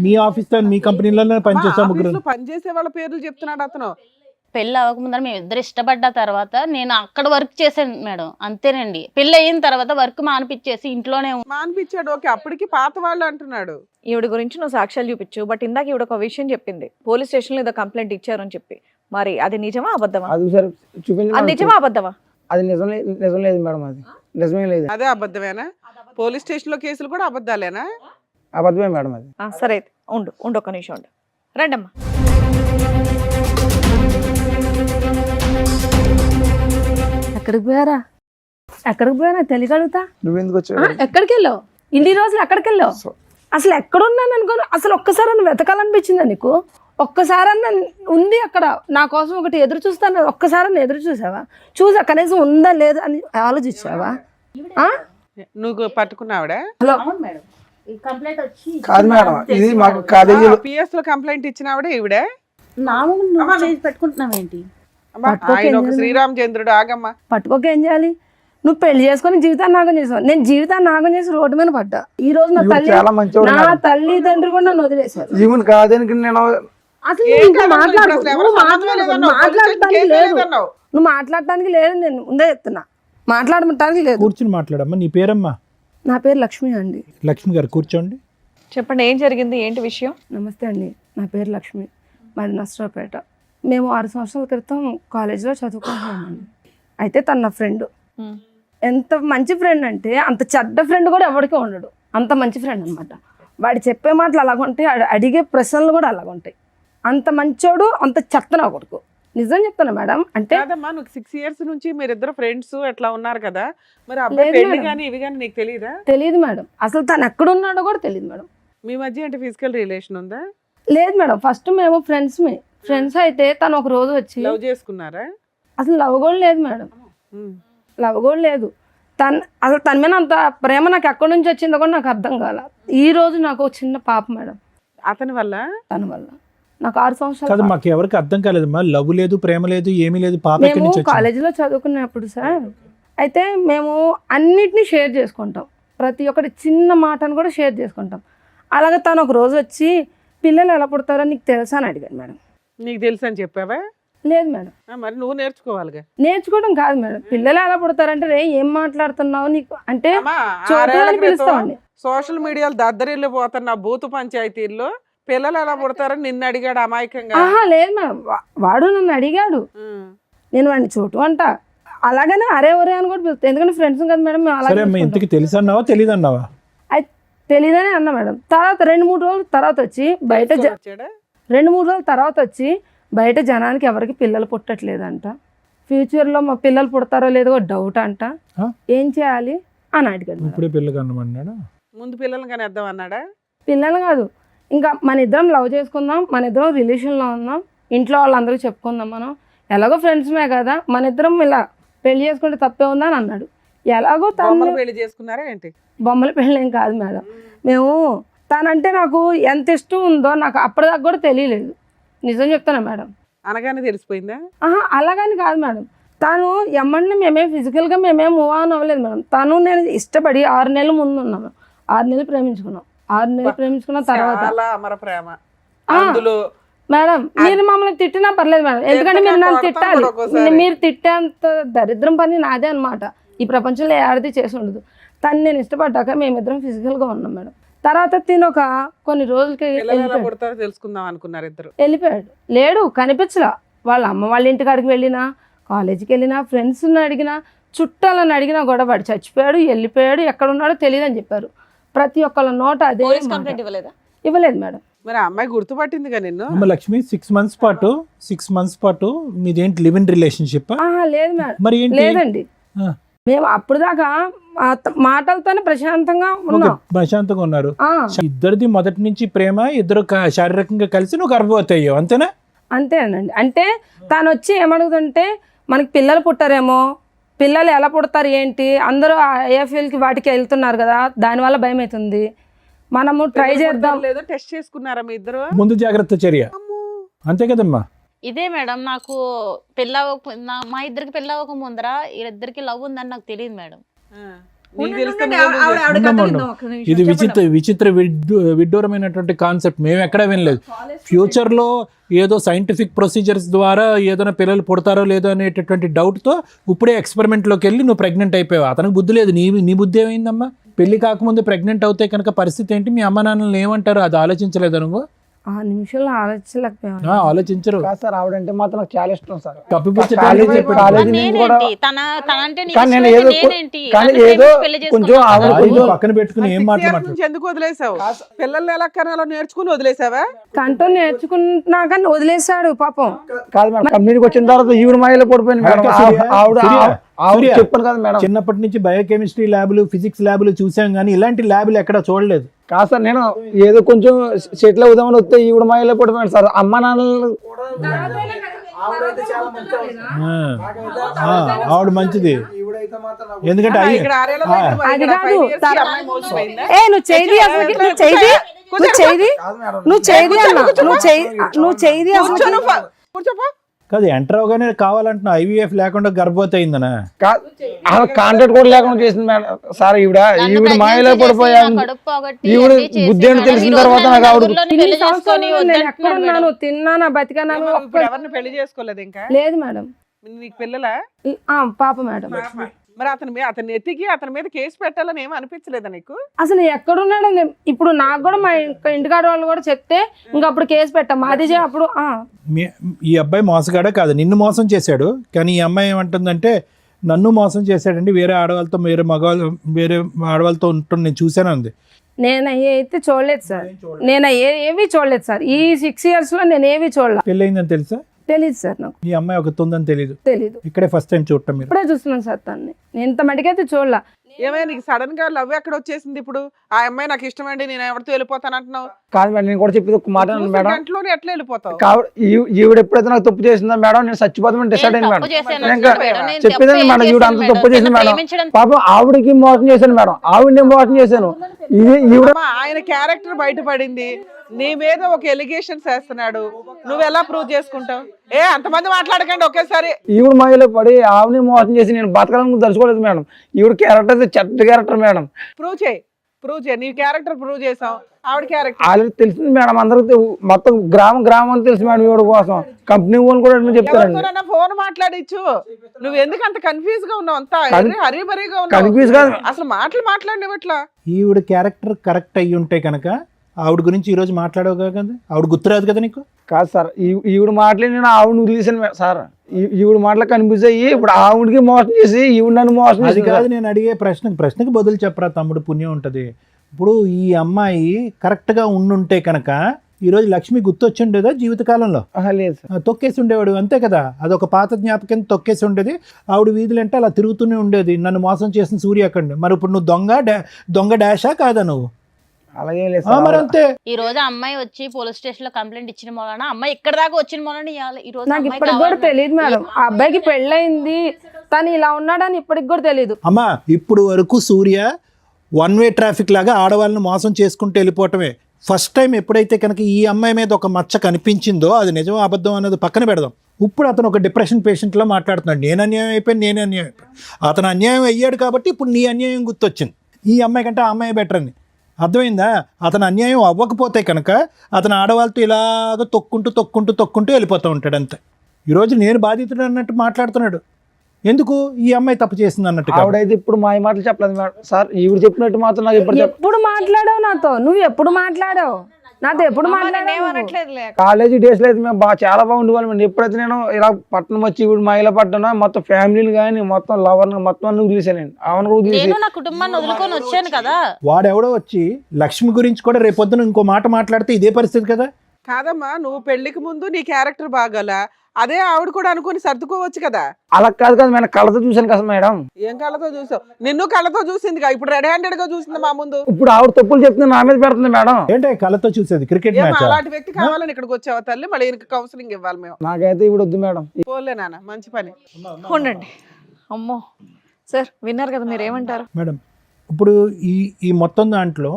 మీ ఆఫీస్ తో మీ కంపెనీలోనే పనిచేస్తా ముగ్గురు. ఆఫీసులో పనిచేసే వాళ్ళ పేర్లు చెప్తున్నాడు అతను. పెళ్ళి అవ్వకముందర మేము ఇద్దరు ఇష్టపడ్డ తర్వాత నేను అక్కడ వర్క్ చేశాను మేడం, అంతేనండి. పెళ్ళి అయిన తర్వాత వర్క్ మానిపించేసి ఇంట్లోనే మానిపించాడు, ఓకే. అప్పటికి పాత వాళ్ళు అంటున్నాడు. ఈవిడ గురించి నువ్వు సాక్ష్యాలు చూపించు. బట్ ఇందాక ఈవిడ ఒక విషయం చెప్పింది, పోలీస్ స్టేషన్ లో ఏదో కంప్లైంట్ ఇచ్చారని చెప్పి. మరి అది నిజమా అబద్ధమా? అది సార్ చూపించి అది నిజమా అబద్ధమా? అది నిజం లేదు మేడం, అది నిజమే లేదు, అదే అబద్ధమేనా? పోలీస్ స్టేషన్ లో కేసులు కూడా అబద్ధాలేనా? అబద్ధమే మేడం అది. సరే అయితే ఉండు ఒక నిమిషం ఉండు. రండమ్మా. ఎక్కడికి పోయారా? ఎక్కడికి పోయారా తెలియగలుగుతా? నువ్వెందుకు వచ్చావు? ఎక్కడికి వెళ్ళావు? ఇన్ని రోజులు ఎక్కడికి వెళ్ళావు? అసలు ఎక్కడున్నాను అనుకో. అసలు ఒక్కసారి వెతకాలనిపించిందా నీకు? ఒక్కసారన్నా ఉంది అక్కడ నా కోసం ఒకటి ఎదురు చూస్తాను, ఒక్కసారన్నా ఎదురు చూసావా? చూసా కనీసం ఉందా లేదా అని ఆలోచించావా? నువ్వు పట్టుకున్నావిడా? హలో కంప్లైంట్ వచ్చి కాదు మేడం, ఇది మాకు కాలేజీలో పిఎస్ లో కంప్లైంట్ ఇచ్చినావిడే ఈవిడే? పెట్టుకుంటున్నావు ఏంటి? అమ్మా, ఆయన ఒక శ్రీరామచంద్రుడు. ఆగమ్మా. పట్టుకోక ఏం చేయాలి? నువ్వు పెళ్లి చేసుకొని జీవితాన్ని నాగం చేసావు. నేను జీవితాన్ని నాగం చేసి రోడ్డు మీద పడ్డా. ఈ రోజు నా తల్లి చాలా మంచివాడు నా మేడం. తల్లిదండ్రులు కూడా నన్ను వదిలేశారు. ఈవెన్ కాదని నేను అసలు ఏం నువ్వు ఇంకా కాదు, ఇప్పుడు అసలు ఎవరు సంబంధమే లేదన్నావు, మాట్లాడటానికి కేసే లేదు. లేదన్నావు. నువ్వు మాట్లాడటానికి లేదు, నేను ముందే చెప్తున్నా. మాట్లాడటానికి లేదు. కూర్చుని మాట్లాడమ్మా. నీ పేరమ్మా? నా పేరు లక్ష్మి అండి. లక్ష్మి గారు కూర్చోండి. చెప్పండి, ఏం జరిగింది, ఏంటి విషయం? నమస్తే అండి, నా పేరు లక్ష్మి, మాది నర్సరావుపేట. మేము 6 సంవత్సరాల క్రితం కాలేజీలో చదువుకుంటున్నామండి. అయితే తన నా ఫ్రెండ్. ఎంత మంచి ఫ్రెండ్ అంటే అంత చెడ్డ ఫ్రెండ్ కూడా ఎవరికి ఉండడు, అంత మంచి ఫ్రెండ్ అనమాట. వాడు చెప్పే మాటలు అలాగుంటాయి, అడిగే ప్రశ్నలు కూడా అలాగుంటాయి. అంత మంచోడు, అంత చెత్త నా కొడుకు. నిజం చెప్తాను మేడం. అంటే కాదమ్మా, నువ్వు 6 years నుంచి మీరిద్దరు ఫ్రెండ్స్ ఎట్లా ఉన్నారు కదా, మరి అబ్బాయి లేదు పెళ్లి మేడం. కానీ ఇవి కానీ నీకు తెలియదా? తెలియదు మేడం, అసలు తను ఎక్కడున్నాడో కూడా తెలియదు మేడం. మీ మధ్య అంటే ఫిజికల్ రిలేషన్ ఉందా? లేదు మేడం, ఫస్ట్ మేము ఫ్రెండ్స్ అయితే తను ఒక రోజు వచ్చి లవ్ చేసుకున్నారా? అసలు లవ్ కూడా లేదు మేడం, లవ్ కూడా లేదు. అసలు తన మీద అంత ప్రేమ నాకు ఎక్కడి నుంచి వచ్చిందో కూడా నాకు అర్థం కాల. ఈ రోజు నాకు ఒక చిన్న పాప మేడం, అతని వల్ల. తన వల్ల నాకు 6 కాదు, సంవత్సరాలు. మాకు ఎవరికి అర్థం కాలేదమ్మా. లవ్ లేదు, ప్రేమ లేదు, ఏమీ లేదు. పాప ఎక్కడి మేము నుంచి వచ్చింది? కాలేజీలో చదువుకున్నప్పుడు సార్, అయితే మేము అన్నిటినీ షేర్ చేసుకుంటాం, ప్రతి ఒక్కటి చిన్న మాటను కూడా షేర్ చేసుకుంటాం. అలాగే తను ఒక రోజు వచ్చి పిల్లలు ఎలా పుడతారో నీకు తెలుసా అని అడిగాడు మేడం. నీకు తెలుసు అని చెప్పావా? లేదు మేడం. మరి నువ్వు నేర్చుకోవాలిగా. నేర్చుకోవడం కాదు మేడం, పిల్లలు ఎలా పుడతారంటే రే ఏం మాట్లాడుతున్నావు నీకు అంటే అమ్మా, చోటు 6 ఏళ్ల అని క్రితం పిలుస్తామండి. సోషల్ మీడియాలో దద్దరిల్లు పోతున్న బూతు పంచాయతీల్లో పిల్లలు ఎలా పుడతారని నిన్ను అడిగాడు అమాయకంగా. ఆహా లేదు మేడం, వాడు నన్ను అడిగాడు, నేను వాడిని చోటు అంట. అలాగనే అరే ఒరే అని కూడా పిలుస్తాను, ఎందుకంటే ఫ్రెండ్స్ కదా మేడం. మేము సరే అమ్మా, అలాగే ఇంతకి తెలుసు అన్నావా తెలియదు అన్నావా? అయితే తెలీదని అన్నా మేడం. తర్వాత 2-3 రోజుల తర్వాత వచ్చి బయట వచ్చాడా? 2-3 రోజుల తర్వాత వచ్చి బయట జనానికి ఎవరికి పిల్లలు పుట్టట్లేదంట, ఫ్యూచర్లో మా పిల్లలు పుడతారో లేదో డౌట్ అంట, ఏం చేయాలి అని అడిగాడు మేడం. ఇప్పుడే పిల్లలు కన్నమన్నాడా? ముందు పిల్లల్ని కానీ వద్దాం అన్నాడా? పిల్లలు కాదు, ఇంకా మన ఇద్దరం లవ్ చేసుకుందాం, మన ఇద్దరం రిలేషన్లో ఉందాం, ఇంట్లో వాళ్ళందరూ చెప్పుకుందాం, మనం ఎలాగో ఫ్రెండ్స్మే కదా, మన ఇద్దరం ఇలా పెళ్లి చేసుకుంటే తప్పే ఉందా అని అన్నాడు. ఎలాగో తను పెళ్లి చేసుకున్నారా ఏంటి? బొమ్మల పెళ్ళి ఏం కాదు మేడం. మేము తనంటే నాకు ఎంత ఇష్టం ఉందో నాకు అప్పటిదాకా కూడా తెలియలేదు, నిజం చెప్తాను మేడం. అనగానే తెలిసిపోయిందా? ఆహా అలాగని కాదు మేడం, తను ఎమ్మడిని మేమేం ఫిజికల్గా మేమేం మూవ్ ఆన్ అవ్వలేదు మేడం. తను నేను ఇష్టపడి 6 నెలల ముందు ఉన్నాము, 6 నెలలు ప్రేమించుకున్నాం. 6 నెలలు ప్రేమించుకున్న తర్వాత చాలా అమర ప్రేమ అందులో. మేడం మీరు మమ్మల్ని తిట్టినా పర్లేదు మేడం, ఎందుకంటే మీరు నన్ను తిట్టాలి. మీరు తిట్టేంత దరిద్రం పని నాదే అనమాట. ఈ ప్రపంచంలో ఏ ఆడది చేసి ఉండదు. తను నేను ఇష్టపడ్డాక మేమిద్దరం ఫిజికల్గా ఉన్నాం మేడం. తర్వాత తిను ఒక కొన్ని రోజులకి పిల్లలు ఎలా పుడతారో తెలుసుకుందాం అనుకున్నారు ఇద్దరు. వెళ్ళిపోయాడు. లేడు, కనిపించలా. వాళ్ళ అమ్మ వాళ్ళ ఇంటికి అడిగి వెళ్ళినా, కాలేజీకి వెళ్ళినా, ఫ్రెండ్స్ని అడిగినా, చుట్టాలని అడిగినా కూడా వాడు చచ్చిపోయాడు, వెళ్ళిపోయాడు, ఎక్కడ ఉన్నాడో తెలియదు అని చెప్పారు. ప్రతి ఒక్కళ్ళ నోట అదే పోలీస్ మాట. కంప్లైంట్ ఇవ్వలేదా? ఇవ్వలేదు మేడం. మరి ఆ అమ్మాయి గుర్తుపట్టిందిగా నిన్ను. అమ్మ లక్ష్మి 6 months పాటు మీదేంటి లివ్ ఇన్ రిలేషన్షిప్? లేదు మేడం, మరి ఏంటి? లేదండి. ఆ. మేము అప్పుడు దాకా మాటలతోనే ప్రశాంతంగా ఉన్నాం. ప్రశాంతంగా ఉన్నారు. ఆ, ఇద్దరిది మొదటి నుంచి ప్రేమ, ఇద్దరు శారీరకంగా కలిసి నువ్వు గర్భవతి అయ్యావు, అంతేనా? అంతేనండి. అంటే తను వచ్చి ఏమడుగుతుంటే మనకి పిల్లలు పుట్టారేమో, పిల్లలు ఎలా పుడతారు ఏంటి, అందరూ ఐఎఫ్ఎల్కి వాటికి వెళ్తున్నారు కదా, దానివల్ల భయం అవుతుంది, మనము ట్రై చేద్దాం. లేదో టెస్ట్ చేసుకున్నారా మీ ఇద్దరు? ముందు జాగ్రత్త చర్య, అంతే కదమ్మా? ఇదే మేడం, నాకు మా ఇద్దరికి పెళ్ళి అవ్వక ముందర వీళ్ళిద్దరికి లవ్ ఉందని నాకు తెలియదు మేడం. ఇది విచిత్ర విడ్డూరమైనటువంటి కాన్సెప్ట్. మేము ఎక్కడా వినలేదు. ఫ్యూచర్ లో ఏదో సైంటిఫిక్ ప్రొసీజర్స్ ద్వారా ఏదైనా పిల్లలు పుడతారో లేదో అనేటటువంటి డౌట్ తో ఇప్పుడే ఎక్స్పెరిమెంట్ లోకి వెళ్ళి నువ్వు ప్రెగ్నెంట్ అయిపోయావు. అతనికి బుద్ధి లేదు, నీ బుద్ధి ఏమైందమ్మా? పెళ్లి కాకముందు ప్రెగ్నెంట్ అవుతే కనుక పరిస్థితి ఏంటి? మీ అమ్మ నాన్నలు ఏమంటారు? అది ఆలోచించలేదు నువ్వు? ఆ నిమిషంలో ఆలోచించలేకపోయాను. ఆలోచించరు. కాదు సార్, ఆవిడంటే మాత్రం నాకు చాలా ఇష్టం సార్. కప్పిపుచ్చటానికి కాలేజీ నుంచి కూడా కానీ నేను ఏదో కొంచెం ఆవిడ పక్కన పెట్టుకుని ఏం మాట్లాడు నుంచి ఎందుకు వదిలేసావు? పిల్లల్ని ఎలా కనాలో నేర్చుకుని వదిలేసావా? కంటో నేర్చుకున్నాక వదిలేశాడు పాపం. కాదు మేడం, కంపెనీకి వచ్చిన తర్వాత ఈవిడ మాయలో పడిపోయింది మేడం. ఆవిడ చెప్పాను కదా మేడం, చిన్నప్పటి నుంచి బయోకెమిస్ట్రీ ల్యాబ్లు, ఫిజిక్స్ ల్యాబ్లు చూసాం కానీ ఇలాంటి ల్యాబ్లు ఎక్కడ చూడలేదు. కాదు సార్, నేను ఏదో కొంచెం సెటిల్ అవుదామని వస్తే ఈవిడ మాయలో పడిపోయాను సార్. అమ్మ నాన్నలు ఆవిడ మంచిది, ఎందుకంటే ఇక్కడ ఆరేళ్ళ బయట అది కాదు. అమ్మాయి మోసపోయిందా? నువ్వు చేయి అసలు, నువ్వు చేయి అసలు. కూర్చోపా. కాదు, ఎంటర్ అవగానే కావాలంటున్నా IVF లేకుండా గర్భవతి అయిందనా? కాంటాక్ట్ కూడా లేకుండా చేసింది మేడం సార్. ఈవిడ మాయలో పడిపోయాను. ఈవిడ బుద్ధి అని తెలిసిన తర్వాత నాకు ఆవిడ ఎక్కడున్నాను, తిన్నానా, బతికాను. ఇప్పుడు ఎవరిని పెళ్లి చేసుకోలేదు ఇంకా? లేదు మేడం. నీకు పిల్లలా? పాప మేడం. మరి అతని ఎత్తికి అతని మీద కేసు పెట్టాలని ఏమి అనిపించలేదా నీకు? అసలు ఎక్కడున్నాడు? ఇప్పుడు నాకు కూడా మా ఇంటికాడ వాళ్ళు కూడా చెప్తే ఇంకా అప్పుడు కేసు పెట్టాం. మాది అప్పుడు ఈ అబ్బాయి మోసగాడే కాదు, నిన్ను మోసం చేశాడు. కానీ ఈ అమ్మాయి ఏమంటుందంటే నన్ను మోసం చేశాడండి, వేరే ఆడవాళ్ళతో వేరే ఆడవాళ్ళతో ఉంటుంది, నేను చూశాను అంది. నేను అయితే చూడలేదు సార్, నేను ఏవి చూడలేదు సార్. ఈ 6 years లో నేను ఏవి చూడలేదు. పెళ్ళయిందని తెలుసా? తెలీదు సార్ నాకు. ఈ అమ్మాయి ఒక ఉందని తెలీదు? తెలీదు. ఇక్కడే ఫస్ట్ టైం చూడటం మీరు? ఇప్పుడే చూస్తున్నాను సార్ తన్ని. నేను ఇంత మటుకైతే చూడలా. ఏమైనా నీకు సడన్ గా లవ్ ఎక్కడ వచ్చేసింది? ఇప్పుడు ఆ అమ్మాయి నాకు ఇష్టం అండి, నేను ఎవరితో వెళ్ళిపోతాను అంటున్నావు. కాదు మేడం, నేను కూడా చెప్పేది ఒక మాట మేడం. గంటలోనే ఎట్లా వెళ్ళిపోతావు? ఈవిడ ఎప్పుడైతే నాకు తప్పు చేసిందా మేడం, నేను చచ్చిపోతామని డిసైడ్ అయింది మేడం. చెప్పేదండి మేడం, ఈవిడ అంత తప్పు చేసింది మేడం. పాపం ఆవిడకి మోసం చేశాను మేడం, ఆవిడని మోసం చేశాను. ఈవిడ ఆయన క్యారెక్టర్ బయటపడింది, నీ మీద ఒక ఎలిగేషన్స్ వేస్తున్నాడు, నువ్వు ఎలా ప్రూవ్ చేసుకుంటావు? అంతమంది మాట్లాడకండి ఒకేసారి. ఈవిడ మాయలో పడి ఆవిడని మోసం చేసి నేను బతకాలని దర్శకోలేదు మేడం. ఈవిడ క్యారెక్టర్ చెత్త క్యారెక్టర్ మేడం. ప్రూవ్ చేయి. నీ క్యారెక్టర్ ప్రూవ్ చేసావు, ఆవిడ క్యారెక్టర్ ఆల్రెడీ తెలిసింది మేడం. అందరికి మొత్తం గ్రామం తెలుసు మేడం. ఈవిడ కోసం కంపెనీ వాళ్ళు కూడా చెప్తారండి. ఫోన్ మాట్లాడిచ్చు. నువ్వు ఎందుకు అంత కన్ఫ్యూజ్ గా ఉన్నావు? అంతా హరిబరిగా కన్ఫ్యూజ్ ఉన్నావు, అసలు మాట్లాడినట్లా. ఈవిడ క్యారెక్టర్ కరెక్ట్ అయ్యి ఉంటే కనుక ఆవిడ గురించి ఈ రోజు మాట్లాడవు కదా, ఆవిడ గుర్తురాదు కదా నీకు? కాదు సార్, ఈవిడ మాటలు నేను ఆవిడ వదిలేసాను సార్. ఈవిడ మాటలు కన్ఫ్యూజ్ అయ్యి ఇప్పుడు ఆవిడకి మోసం చేసి ఈవిడ నన్ను మోసం చేసి. కాదు, నేను అడిగే ప్రశ్నకి బదులు చెప్పరా తమ్ముడు, పుణ్యం ఉంటుంది. ఇప్పుడు ఈ అమ్మాయి కరెక్ట్ గా ఉండుంటే కనుక ఈ రోజు లక్ష్మి గుర్తొచ్చి ఉండేదా జీవితకాలంలో? లేదు సార్, తొక్కేసి ఉండేవాడు, అంతే కదా. అదొక పాత జ్ఞాపకం, తొక్కేసి ఉండేది. ఆవిడ వీధులంటే అలా తిరుగుతూనే ఉండేది, నన్ను మోసం చేసిన సూర్య అక్కడ. మరి ఇప్పుడు నువ్వు దొంగ డాషా కాదా నువ్వు? అలాగే లేదు మరి అంతే. ఈ రోజు అమ్మాయి వచ్చి పోలీస్ స్టేషన్ లో కంప్లైంట్ ఇచ్చిన మూలన, అమ్మాయి ఇక్కడ దాకా వచ్చిన మూలన ఈ రోజు నాకు ఇప్పటికి కూడా తెలియదు మేడం. ఆ అబ్బాయికి పెళ్ళయింది, తను ఇలా ఉన్నాడని ఇప్పటికి కూడా తెలియదు. అమ్మా, ఇప్పుడు వరకు సూర్య 1-way ట్రాఫిక్ లాగా ఆడవాళ్ళని మోసం చేసుకుంటూ వెళ్ళిపోవటమే. ఫస్ట్ టైం ఎప్పుడైతే కనుక ఈ అమ్మాయి మీద ఒక మచ్చ కనిపించిందో, అది నిజం అబద్ధం అనేది పక్కన పెడదాం. ఇప్పుడు అతను ఒక డిప్రెషన్ పేషెంట్లా మాట్లాడుతున్నాడు. నేను అన్యాయం అయిపోయాను. అతను అన్యాయం అయ్యాడు కాబట్టి ఇప్పుడు నీ అన్యాయం గుర్తొచ్చింది. ఈ అమ్మాయి కంటే ఆ అమ్మాయి బెటర్ అని అర్థమైందా? అతను అన్యాయం అవ్వకపోతే కనుక అతను ఆడవాళ్ళతో ఇలాగ తొక్కుంటూ వెళ్ళిపోతూ ఉంటాడు అంతే. ఈరోజు నేను బాధితుడు అన్నట్టు మాట్లాడుతున్నాడు. ఎందుకు ఈ అమ్మాయి తప్పు చేసింది అన్నట్టుగా. ఆవిడైతే ఇప్పుడు మా మాటలు చెప్పలేదు మేడం సార్. ఈవిడ చెప్పినట్టు మాత్రం నాకు ఇప్పుడు ఎప్పుడు మాట్లాడావు నాతో? నువ్వు ఎప్పుడు మాట్లాడావు నాతో? ఎప్పుడు మాట్లాడావు? ఏమనట్లేదులే. కాలేజీ డేస్ లో అయితే మేము చాలా బాగుండేవాళ్ళం. ఎప్పుడైతే నేను ఇలా పట్టణం వచ్చి ఇప్పుడు మా ఇలా పట్టణం మొత్తం ఫ్యామిలీని కానీ మొత్తం లవర్ని మొత్తం అన్ని వదిలేసాను. ఆమెను వదిలేసి నేను నా కుటుంబాన్ని వదులుకొని వచ్చాను కదా. వాడెవడో వచ్చి లక్ష్మి గురించి కూడా రేపొద్దున ఇంకో మాట మాట్లాడితే ఇదే పరిస్థితి కదా. కాదమ్మా, నువ్వు పెళ్లికి ముందు నీ క్యారెక్టర్ బాగాలా, అదే ఆవిడ కూడా అనుకుని సర్దుకోవచ్చు కదా. అలా కాదు కదా మేడం, కళ్ళతో చూశాను కదా మేడం. ఏం కళ్ళతో చూసావు? నిన్ను కళ్ళతో చూసింది కదా, ఇప్పుడు రెడ్ హ్యాండెడ్ గా చూసింది మా ముందు. ఇప్పుడు ఆవిడ తప్పులు చెప్తుంది నా మీద పెడుతుంది మేడం. ఏంటో కళ్ళతో చూసేది క్రికెట్ ఏమో మ్యాచ్. అలాంటి వ్యక్తి కావాలని ఇక్కడికి వచ్చావా తల్లి? మళ్ళీ ఈయనకి కౌన్సిలింగ్ ఇవ్వాలి మేము. నాకైతే ఇప్పుడు వద్దు మేడం. పోలే నాన్న, మంచి పని. ఉండండి. అమ్మో సార్, విన్నారు కదా, మీరు ఏమంటారు? మేడం ఇప్పుడు ఈ మొత్తం దాంట్లో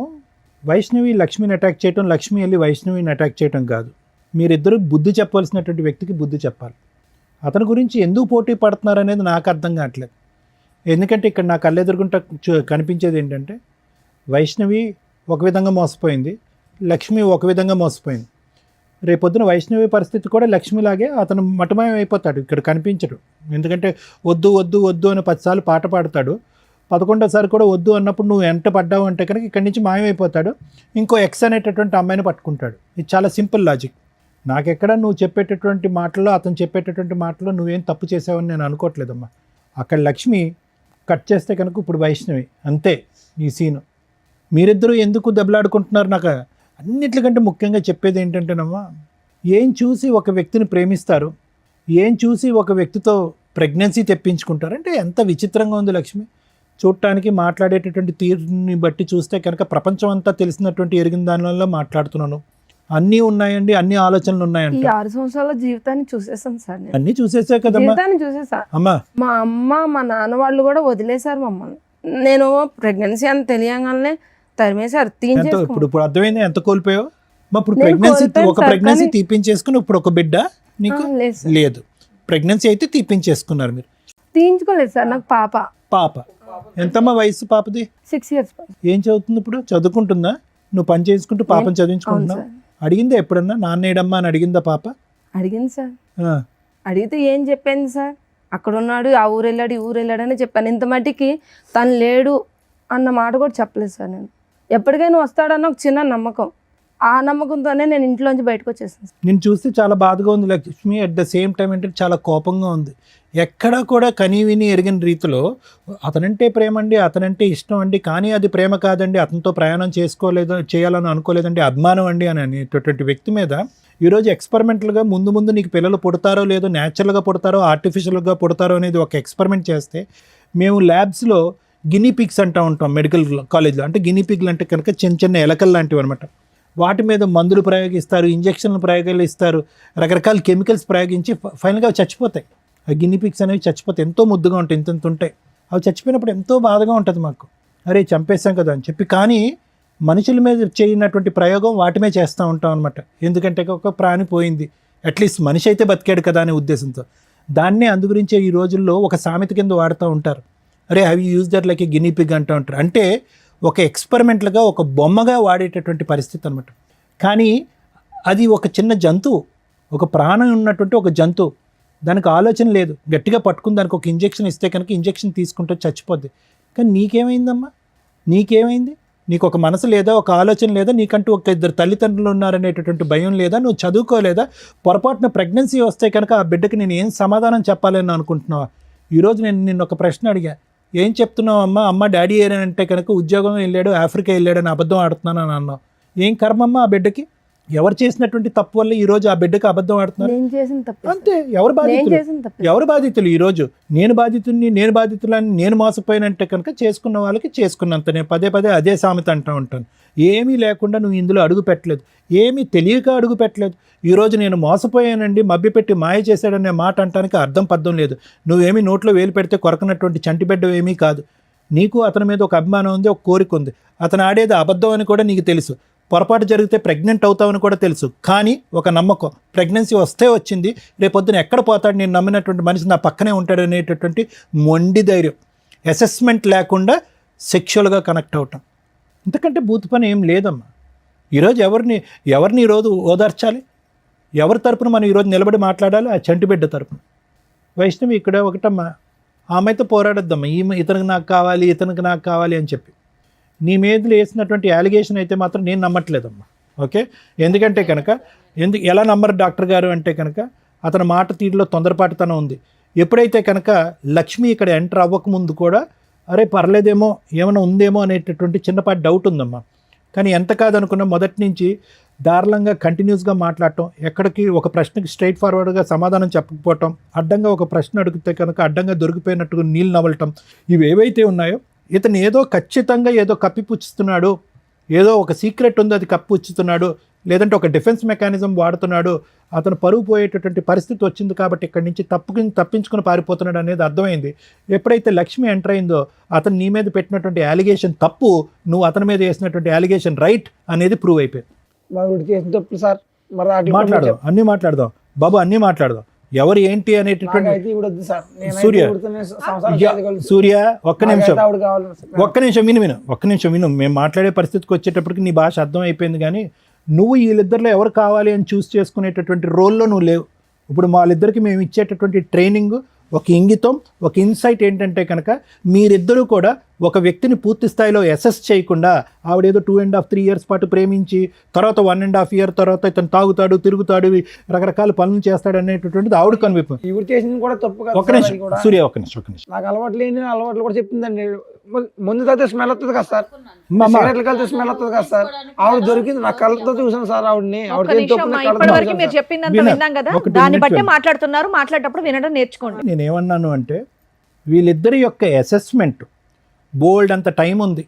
వైష్ణవి లక్ష్మిని అటాక్ చేయటం, లక్ష్మి వెళ్ళి వైష్ణవిని అటాక్ చేయటం కాదు. మీరిద్దరూ బుద్ధి చెప్పవలసినటువంటి వ్యక్తికి బుద్ధి చెప్పాలి. అతని గురించి ఎందుకు పోటీ పడుతున్నారు అనేది నాకు అర్థం కావట్లేదు. ఎందుకంటే ఇక్కడ నా కళ్ళెదురుగుంట కనిపించేది ఏంటంటే వైష్ణవి ఒక విధంగా మోసపోయింది, లక్ష్మి ఒక విధంగా మోసపోయింది. రేపొద్దున వైష్ణవి పరిస్థితి కూడా లక్ష్మిలాగే అతను మటమయం అయిపోతాడు, ఇక్కడ కనిపించడు. ఎందుకంటే వద్దు వద్దు వద్దు అని 10 సార్లు పాట పాడతాడు, 11వ కూడా వద్దు అన్నప్పుడు నువ్వు ఎంట పడ్డావు అంటే కనుక ఇక్కడి నుంచి మాయమైపోతాడు, ఇంకో ఎక్స్ అనేటటువంటి అమ్మాయిని పట్టుకుంటాడు. ఇది చాలా సింపుల్ లాజిక్. నాకెక్కడ నువ్వు చెప్పేటటువంటి మాటల్లో, అతను చెప్పేటటువంటి మాటల్లో నువ్వేం తప్పు చేసావని నేను అనుకోవట్లేదమ్మా. అక్కడ లక్ష్మి కట్ చేస్తే కనుక ఇప్పుడు వైష్ణవి, అంతే ఈ సీను. మీరిద్దరూ ఎందుకు దెబ్బలాడుకుంటున్నారు? నాకు అన్నిటికంటే ముఖ్యంగా చెప్పేది ఏంటంటేనమ్మా, ఏం చూసి ఒక వ్యక్తిని ప్రేమిస్తారు, ఏం చూసి ఒక వ్యక్తితో ప్రెగ్నెన్సీ తెప్పించుకుంటారు అంటే ఎంత విచిత్రంగా ఉంది లక్ష్మి. చూడటానికి మాట్లాడేటటువంటి తీరుని బట్టి చూస్తే కనుక ప్రపంచం అంతా తెలిసినటువంటి ఎరిగిన దానివల్ల మాట్లాడుతున్నాను. అన్నీ ఉన్నాయండి, అన్ని ఆలోచనలు ఈ ఉన్నాయంట. 6 సంవత్సరాల జీవితాన్ని చూసేసాను సార్ నేను. అన్నీ చూసేసా కదమ్మా. జీవితాన్ని చూసేసా. అమ్మా మా అమ్మ మా నాన్న వాళ్ళు కూడా వదిలేశారు మమ్మల్ని. నేను ప్రెగ్నెన్సీ అని తెలియగానే తరిమేశారు, ఎంత తీయించేసుకున్నాను. ఇప్పుడు అర్థమైంది ఎంత కోల్పోయావు. ఇప్పుడు నేను ప్రెగ్నెన్సీ, కోల్పోయాను ఒక సార్, ప్రెగ్నెన్సీ కానీ- తీపించేసుకుని ఇప్పుడు ఒక బిడ్డ నీకు లేదు సార్, లేదు. ప్రెగ్నెన్సీ అయితే తీపించేసుకున్నారు మీరు. తీయించుకోలేదు సార్. నాకు పాప ఎంతమ్మా వయసు పాపది? 6 years. ఏం చదువుతుంది ఇప్పుడు? చదువుకుంటుందా? నువ్వు పని చేసుకుంటూ పాపను చదివించుకుంటున్నావు? అవును అడిగిందా ఎప్పుడన్నా నాన్నేడమ్మా అని అడిగిందా పాప? అడిగింది సార్. ఆ, అడిగితే ఏం చెప్పింది సార్, అక్కడ ఉన్నాడు, ఆ ఊరు వెళ్ళాడు, ఈ ఊరు వెళ్ళాడు అని చెప్పాను. ఇంత మట్టికి తను లేడు అన్న మాట కూడా చెప్పలేదు సార్. నేను ఎప్పటికైనా వస్తాడన్న ఒక చిన్న నమ్మకం, ఆ నమ్మకంతోనే నేను ఇంట్లోంచి బయటకు వచ్చేసాను. నేను చూస్తే చాలా బాధగా ఉంది Lakshmi. At the same time అంటే చాలా కోపంగా ఉంది. ఎక్కడా కూడా కనీవిని ఎరిగిన రీతిలో అతనంటే ప్రేమ అండి, అతనంటే ఇష్టం అండి, కానీ అది ప్రేమ కాదండి, అతనితో ప్రయాణం చేయాలని అనుకోలేదండి, అభిమానం అండి అని అనేటటువంటి వ్యక్తి మీద ఈరోజు ఎక్స్పెరిమెంటల్గా ముందు నీకు పిల్లలు పుడతారో లేదో, న్యాచురల్గా పుడతారో ఆర్టిఫిషియల్గా పుడతారో అనేది ఒక ఎక్స్పెరిమెంట్ చేస్తే, మేము ల్యాబ్స్లో గినీ పిగ్స్ అంటూ ఉంటాం మెడికల్ కాలేజ్లో. అంటే గినీ పిగ్లు అంటే కనుక చిన్న ఎలకలు లాంటివి అనమాట. వాటి మీద మందులు ప్రయోగిస్తారు, ఇంజక్షన్లు ప్రయోగాలు ఇస్తారు, రకరకాల కెమికల్స్ ప్రయోగించి ఫైనల్గా అవి చచ్చిపోతాయి. ఆ గినీ పిగ్స్ అనేవి చచ్చిపోతాయి. ఎంతో ముద్దుగా ఉంటాయి, ఇంత ఉంటాయి. అవి చచ్చిపోయినప్పుడు ఎంతో బాధగా ఉంటుంది మాకు, అరే చంపేస్తాం కదా అని చెప్పి. కానీ మనుషుల మీద చేయనటువంటి ప్రయోగం వాటి మీద చేస్తూ ఉంటాం అనమాట. ఎందుకంటే ఒక ప్రాణి పోయింది, అట్లీస్ట్ మనిషి అయితే బతికాడు కదా అనే ఉద్దేశంతో. దాన్నే అందుగురించే ఈ రోజుల్లో ఒక సామెత కింద వాడుతూ ఉంటారు, అరే అవి use that like a guinea pig అంటూ ఉంటారు. అంటే ఒక ఎక్స్పెరిమెంట్లుగా, ఒక బొమ్మగా వాడేటటువంటి పరిస్థితి అనమాట. కానీ అది ఒక చిన్న జంతువు, ఒక ప్రాణం ఉన్నటువంటి ఒక జంతువు, దానికి ఆలోచన లేదు. గట్టిగా పట్టుకుని దానికి ఒక ఇంజెక్షన్ ఇస్తే కనుక ఇంజెక్షన్ తీసుకుంటే చచ్చిపోద్ది. కానీ నీకేమైందమ్మా? నీకేమైంది? నీకు ఒక మనసు లేదా, ఒక ఆలోచన లేదా, నీకంటూ ఒక 2 తల్లిదండ్రులు ఉన్నారనేటటువంటి భయం లేదా, నువ్వు చదువుకోలేదా? పొరపాటున ప్రెగ్నెన్సీ వస్తే కనుక ఆ బిడ్డకి నేను ఏం సమాధానం చెప్పాలని అనుకుంటున్నావా? ఈరోజు నేను నిన్ను ఒక ప్రశ్న అడిగా, ఏం చెప్తున్నావు అమ్మ డాడీ ఏనంటే కనుక ఉద్యోగం వెళ్ళాడు, ఆఫ్రికా వెళ్ళాడు అని అబద్ధం ఆడుతున్నాను అని అన్నావు. ఏం కర్మమ్మ ఆ బిడ్డకి? ఎవరు చేసినటువంటి తప్పు వల్ల ఈరోజు ఆ బిడ్డకి అబద్ధం ఆడుతున్నారు? నేను చేసిన తప్పు. అంతే. ఎవరు బాధితులు? ఈరోజు నేను బాధితులని నేను మోసపోయినంటే కనుక చేసుకున్న వాళ్ళకి చేసుకున్నంత. నేను పదే అదే సామెత అంటూ ఉంటాను. ఏమీ లేకుండా నువ్వు ఇందులో అడుగు పెట్టలేదు, ఏమీ తెలియక అడుగు పెట్టలేదు. ఈరోజు నేను మోసపోయానండి, మభ్యపెట్టి మాయ చేశాడనే మాట అంటానికి అర్థం పద్ధం లేదు. నువ్వేమీ నోట్లో వేలు పెడితే కొరకనటువంటి చంటిబిడ్డ ఏమీ కాదు. నీకు అతని మీద ఒక అభిమానం ఉంది, ఒక కోరిక ఉంది. అతను ఆడేది అబద్ధం అని కూడా నీకు తెలుసు. పొరపాటు జరిగితే ప్రెగ్నెంట్ అవుతావని కూడా తెలుసు. కానీ ఒక నమ్మకం, ప్రెగ్నెన్సీ వస్తే వచ్చింది, రేపొద్దున ఎక్కడ పోతాడు, నేను నమ్మినటువంటి మనిషి నా పక్కనే ఉంటాడు అనేటటువంటి మొండి ధైర్యం. అసెస్మెంట్ లేకుండా సెక్షువల్గా కనెక్ట్ అవటం, ఇంతకంటే బూత్ పని ఏం లేదమ్మా. ఈరోజు ఎవరిని ఈరోజు ఓదార్చాలి? ఎవరి తరపున మనం ఈరోజు నిలబడి మాట్లాడాలి? ఆ చంటిబిడ్డ తరపున. వైష్ణవి ఇక్కడ ఒకటమ్మా, ఆమెతో పోరాడొద్దమ్మా, ఇతనికి నాకు కావాలి, ఇతనికి నాకు కావాలి అని చెప్పి. నీ మీద వేసినటువంటి అలిగేషన్ అయితే మాత్రం నేను నమ్మట్లేదమ్మా. ఓకే, ఎందుకంటే కనుక ఎలా నమ్మరు డాక్టర్ గారు అంటే కనుక అతని మాట తీరులో తొందరపాటుతనం ఉంది. ఎప్పుడైతే కనుక లక్ష్మి ఇక్కడ ఎంటర్ అవ్వకముందు కూడా అరే పర్లేదేమో ఏమైనా ఉందేమో అనేటటువంటి చిన్నపాటి డౌట్ ఉందమ్మా. కానీ ఎంత కాదనుకున్నా మొదటి నుంచి దారుణంగా కంటిన్యూస్గా మాట్లాడటం, ఎక్కడికి ఒక ప్రశ్నకి స్ట్రైట్ ఫార్వర్డ్గా సమాధానం చెప్పకపోవటం, అడ్డంగా ఒక ప్రశ్న అడిగితే కనుక అడ్డంగా దొరికిపోయినట్టుగా నీళ్ళు నవలటం, ఇవి ఏవైతే ఉన్నాయో ఇతను ఏదో ఖచ్చితంగా ఏదో కప్పిపుచ్చుతున్నాడు, ఏదో ఒక సీక్రెట్ ఉంది అది కప్పిపుచ్చుతున్నాడు, లేదంటే ఒక డిఫెన్స్ మెకానిజం వాడుతున్నాడు, అతను పరువు పోయేటటువంటి పరిస్థితి వచ్చింది కాబట్టి ఇక్కడి నుంచి తప్పించుకుని పారిపోతున్నాడు అనేది అర్థమైంది. ఎప్పుడైతే లక్ష్మి ఎంటర్ అయిందో అతను నీ మీద పెట్టినటువంటి అలిగేషన్ తప్పు, నువ్వు అతని మీద వేసినటువంటి అలిగేషన్ రైట్ అనేది ప్రూవ్ అయిపోయింది. మరి చేసిన తప్పులు సార్, మరి మాట్లాడదాం, అన్నీ మాట్లాడదాం బాబు, అన్నీ మాట్లాడదాం. ఎవరు ఏంటి అనేటటువంటి సూర్య ఒక్క నిమిషం విను. మేము మాట్లాడే పరిస్థితికి వచ్చేటప్పటికి నీ భాష అర్థం అయిపోయింది. కానీ నువ్వు వీళ్ళిద్దరిలో ఎవరు కావాలి అని చూస్ చేసుకునేటటువంటి రోల్లో నువ్వు లేవు. ఇప్పుడు వాళ్ళిద్దరికి మేము ఇచ్చేటటువంటి ట్రైనింగ్, ఒక ఇంగితం, ఒక ఇన్సైట్ ఏంటంటే కనుక మీరిద్దరూ కూడా ఒక వ్యక్తిని పూర్తి స్థాయిలో అసెస్ చేయకుండా ఆవిడేదో 2.5-3 years పాటు ప్రేమించి తర్వాత 1.5 year తర్వాత ఇతను తాగుతాడు, తిరుగుతాడు, రకరకాల పనులు చేస్తాడు అనేటటువంటిది ఆవిడ కనిపింపు. ఇవి చేసింది కూడా తప్పు కదా. ఒక నిమిషం సూర్య, ఒక నిమిషం. నాకు అలవాటు లేని అలవాట్లు కూడా చెప్పిందండి. ముందు తాగితే స్మెల్ వస్తుంది కదా సార్, సిగరెట్లు కలితే స్మెల్ వస్తుంది కదా సార్. ఆవిడ దొరికింది, నా కళ్ళతో చూసాను సార్ ఆవిడని. ఇప్పటివరకు మీరు చెప్పిందంతా విన్నాం కదా, దాన్ని బట్టే మాట్లాడుతున్నారు. మాట్లాడేటప్పుడు వినడం నేర్చుకోండి. నేనేమన్నాను అంటే వీళ్ళిద్దరి యొక్క అసెస్మెంట్ బోల్డ్ అంత టైం ఉంది,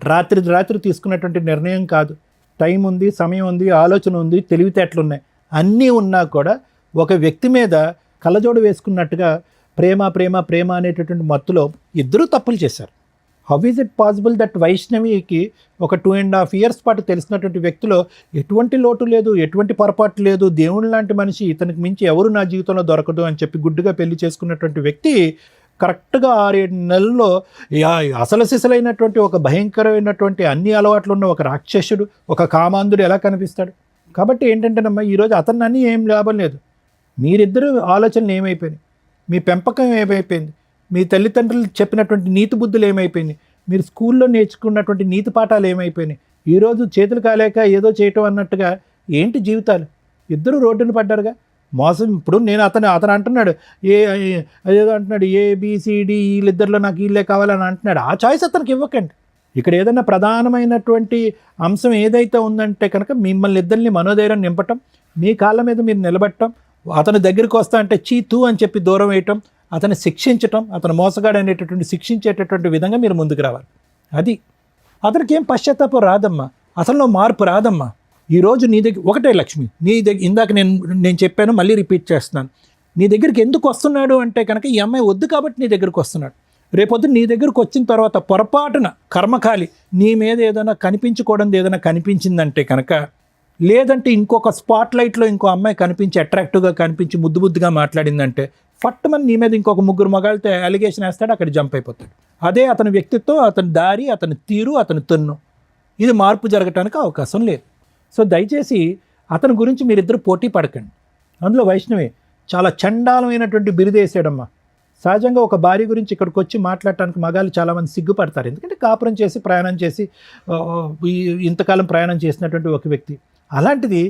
రాత్రి తీసుకున్నటువంటి నిర్ణయం కాదు. టైం ఉంది, సమయం ఉంది, ఆలోచన ఉంది, తెలివితేటలు ఉన్నాయి, అన్నీ ఉన్నా కూడా ఒక వ్యక్తి మీద కళ్ళజోడు వేసుకున్నట్టుగా ప్రేమ అనేటటువంటి మత్తులో ఇద్దరూ తప్పులు చేశారు. How is it possible that వైష్ణవికి ఒక 2.5 years పాటు తెలిసినటువంటి వ్యక్తిలో ఎటువంటి లోటు లేదు, ఎటువంటి పొరపాటు లేదు, దేవుని లాంటి మనిషి, ఇతనికి మించి ఎవరు నా జీవితంలో దొరకదు అని చెప్పి గుడ్డుగా పెళ్లి చేసుకున్నటువంటి వ్యక్తి కరెక్ట్గా 6-7 నెలల్లో అసలు సిసలైనటువంటి ఒక భయంకరమైనటువంటి అన్ని అలవాట్లు ఉన్న ఒక రాక్షసుడు, ఒక కామాంధుడు ఎలా కనిపిస్తాడు? కాబట్టి ఏంటంటేనమ్మా, ఈరోజు అతన్ని అన్నీ ఏం లాభం లేదు. మీరిద్దరూ ఆలోచనలు ఏమైపోయినాయి, మీ పెంపకం ఏమైపోయింది, మీ తల్లిదండ్రులు చెప్పినటువంటి నీతి బుద్ధులు ఏమైపోయినాయి, మీరు స్కూల్లో నేర్చుకున్నటువంటి నీతి పాఠాలు ఏమైపోయినాయి? ఈరోజు చేతులు కాలేక ఏదో చేయటం అన్నట్టుగా ఏంటి జీవితాలు? ఇద్దరు రోడ్డును పడ్డారుగా. మోసం. ఇప్పుడు నేను అతను అంటున్నాడు అదేదో అంటున్నాడు ABCD వీళ్ళిద్దరిలో నాకు వీళ్ళే కావాలని అంటున్నాడు. ఆ చాయిస్ అతనికి ఇవ్వకండి. ఇక్కడ ఏదైనా ప్రధానమైనటువంటి అంశం ఏదైతే ఉందంటే కనుక మిమ్మల్ని ఇద్దరిని మనోధైర్యం నింపటం, మీ కాళ్ళ మీద మీరు నిలబెట్టడం, అతని దగ్గరికి వస్తా అంటే చీతూ అని చెప్పి దూరం వేయటం, అతన్ని శిక్షించటం, అతను మోసగాడు అనేటటువంటి శిక్షించేటటువంటి విధంగా మీరు ముందుకు రావాలి. అది అతనికి ఏం పశ్చాత్తాపం రాదమ్మా, అసలు మార్పు రాదమ్మా. ఈరోజు నీ దగ్గర ఒకటే లక్ష్మి, నీ దగ్గర ఇందాక నేను చెప్పాను, మళ్ళీ రిపీట్ చేస్తున్నాను. నీ దగ్గరికి ఎందుకు వస్తున్నాడు అంటే కనుక ఈ అమ్మాయి వద్దు కాబట్టి నీ దగ్గరికి వస్తున్నాడు. రేపొద్దు నీ దగ్గరకు వచ్చిన తర్వాత పొరపాటున కర్మకాలి నీ మీద ఏదైనా కనిపించకూడదు ఏదైనా కనిపించిందంటే కనుక, లేదంటే ఇంకొక స్పాట్ లైట్లో ఇంకో అమ్మాయి కనిపించి అట్రాక్టివ్గా కనిపించి ముద్దుగా మాట్లాడిందంటే ఫట్టుమని నీ మీద ఇంకొక 3 మగాళ్ళతో అలిగేషన్ వేస్తాడు, అక్కడ జంప్ అయిపోతాడు. అదే అతని వ్యక్తిత్వం, అతని దారి, అతని తీరు, అతని తన్ను, ఇది మార్పు జరగటానికి అవకాశం లేదు. సో దయచేసి అతని గురించి మీరిద్దరు పోటీ పడకండి. అందులో వైష్ణవి చాలా చండాలమైనటువంటి బిరుదేసాడమ్మా. సహజంగా ఒక భార్య గురించి ఇక్కడికి వచ్చి మాట్లాడటానికి మగాళ్ళు చాలామంది సిగ్గుపడతారు. ఎందుకంటే కాపురం చేసి ప్రయాణం చేసి ఇంతకాలం ప్రయాణం చేసినటువంటి ఒక వ్యక్తి. అలాంటిది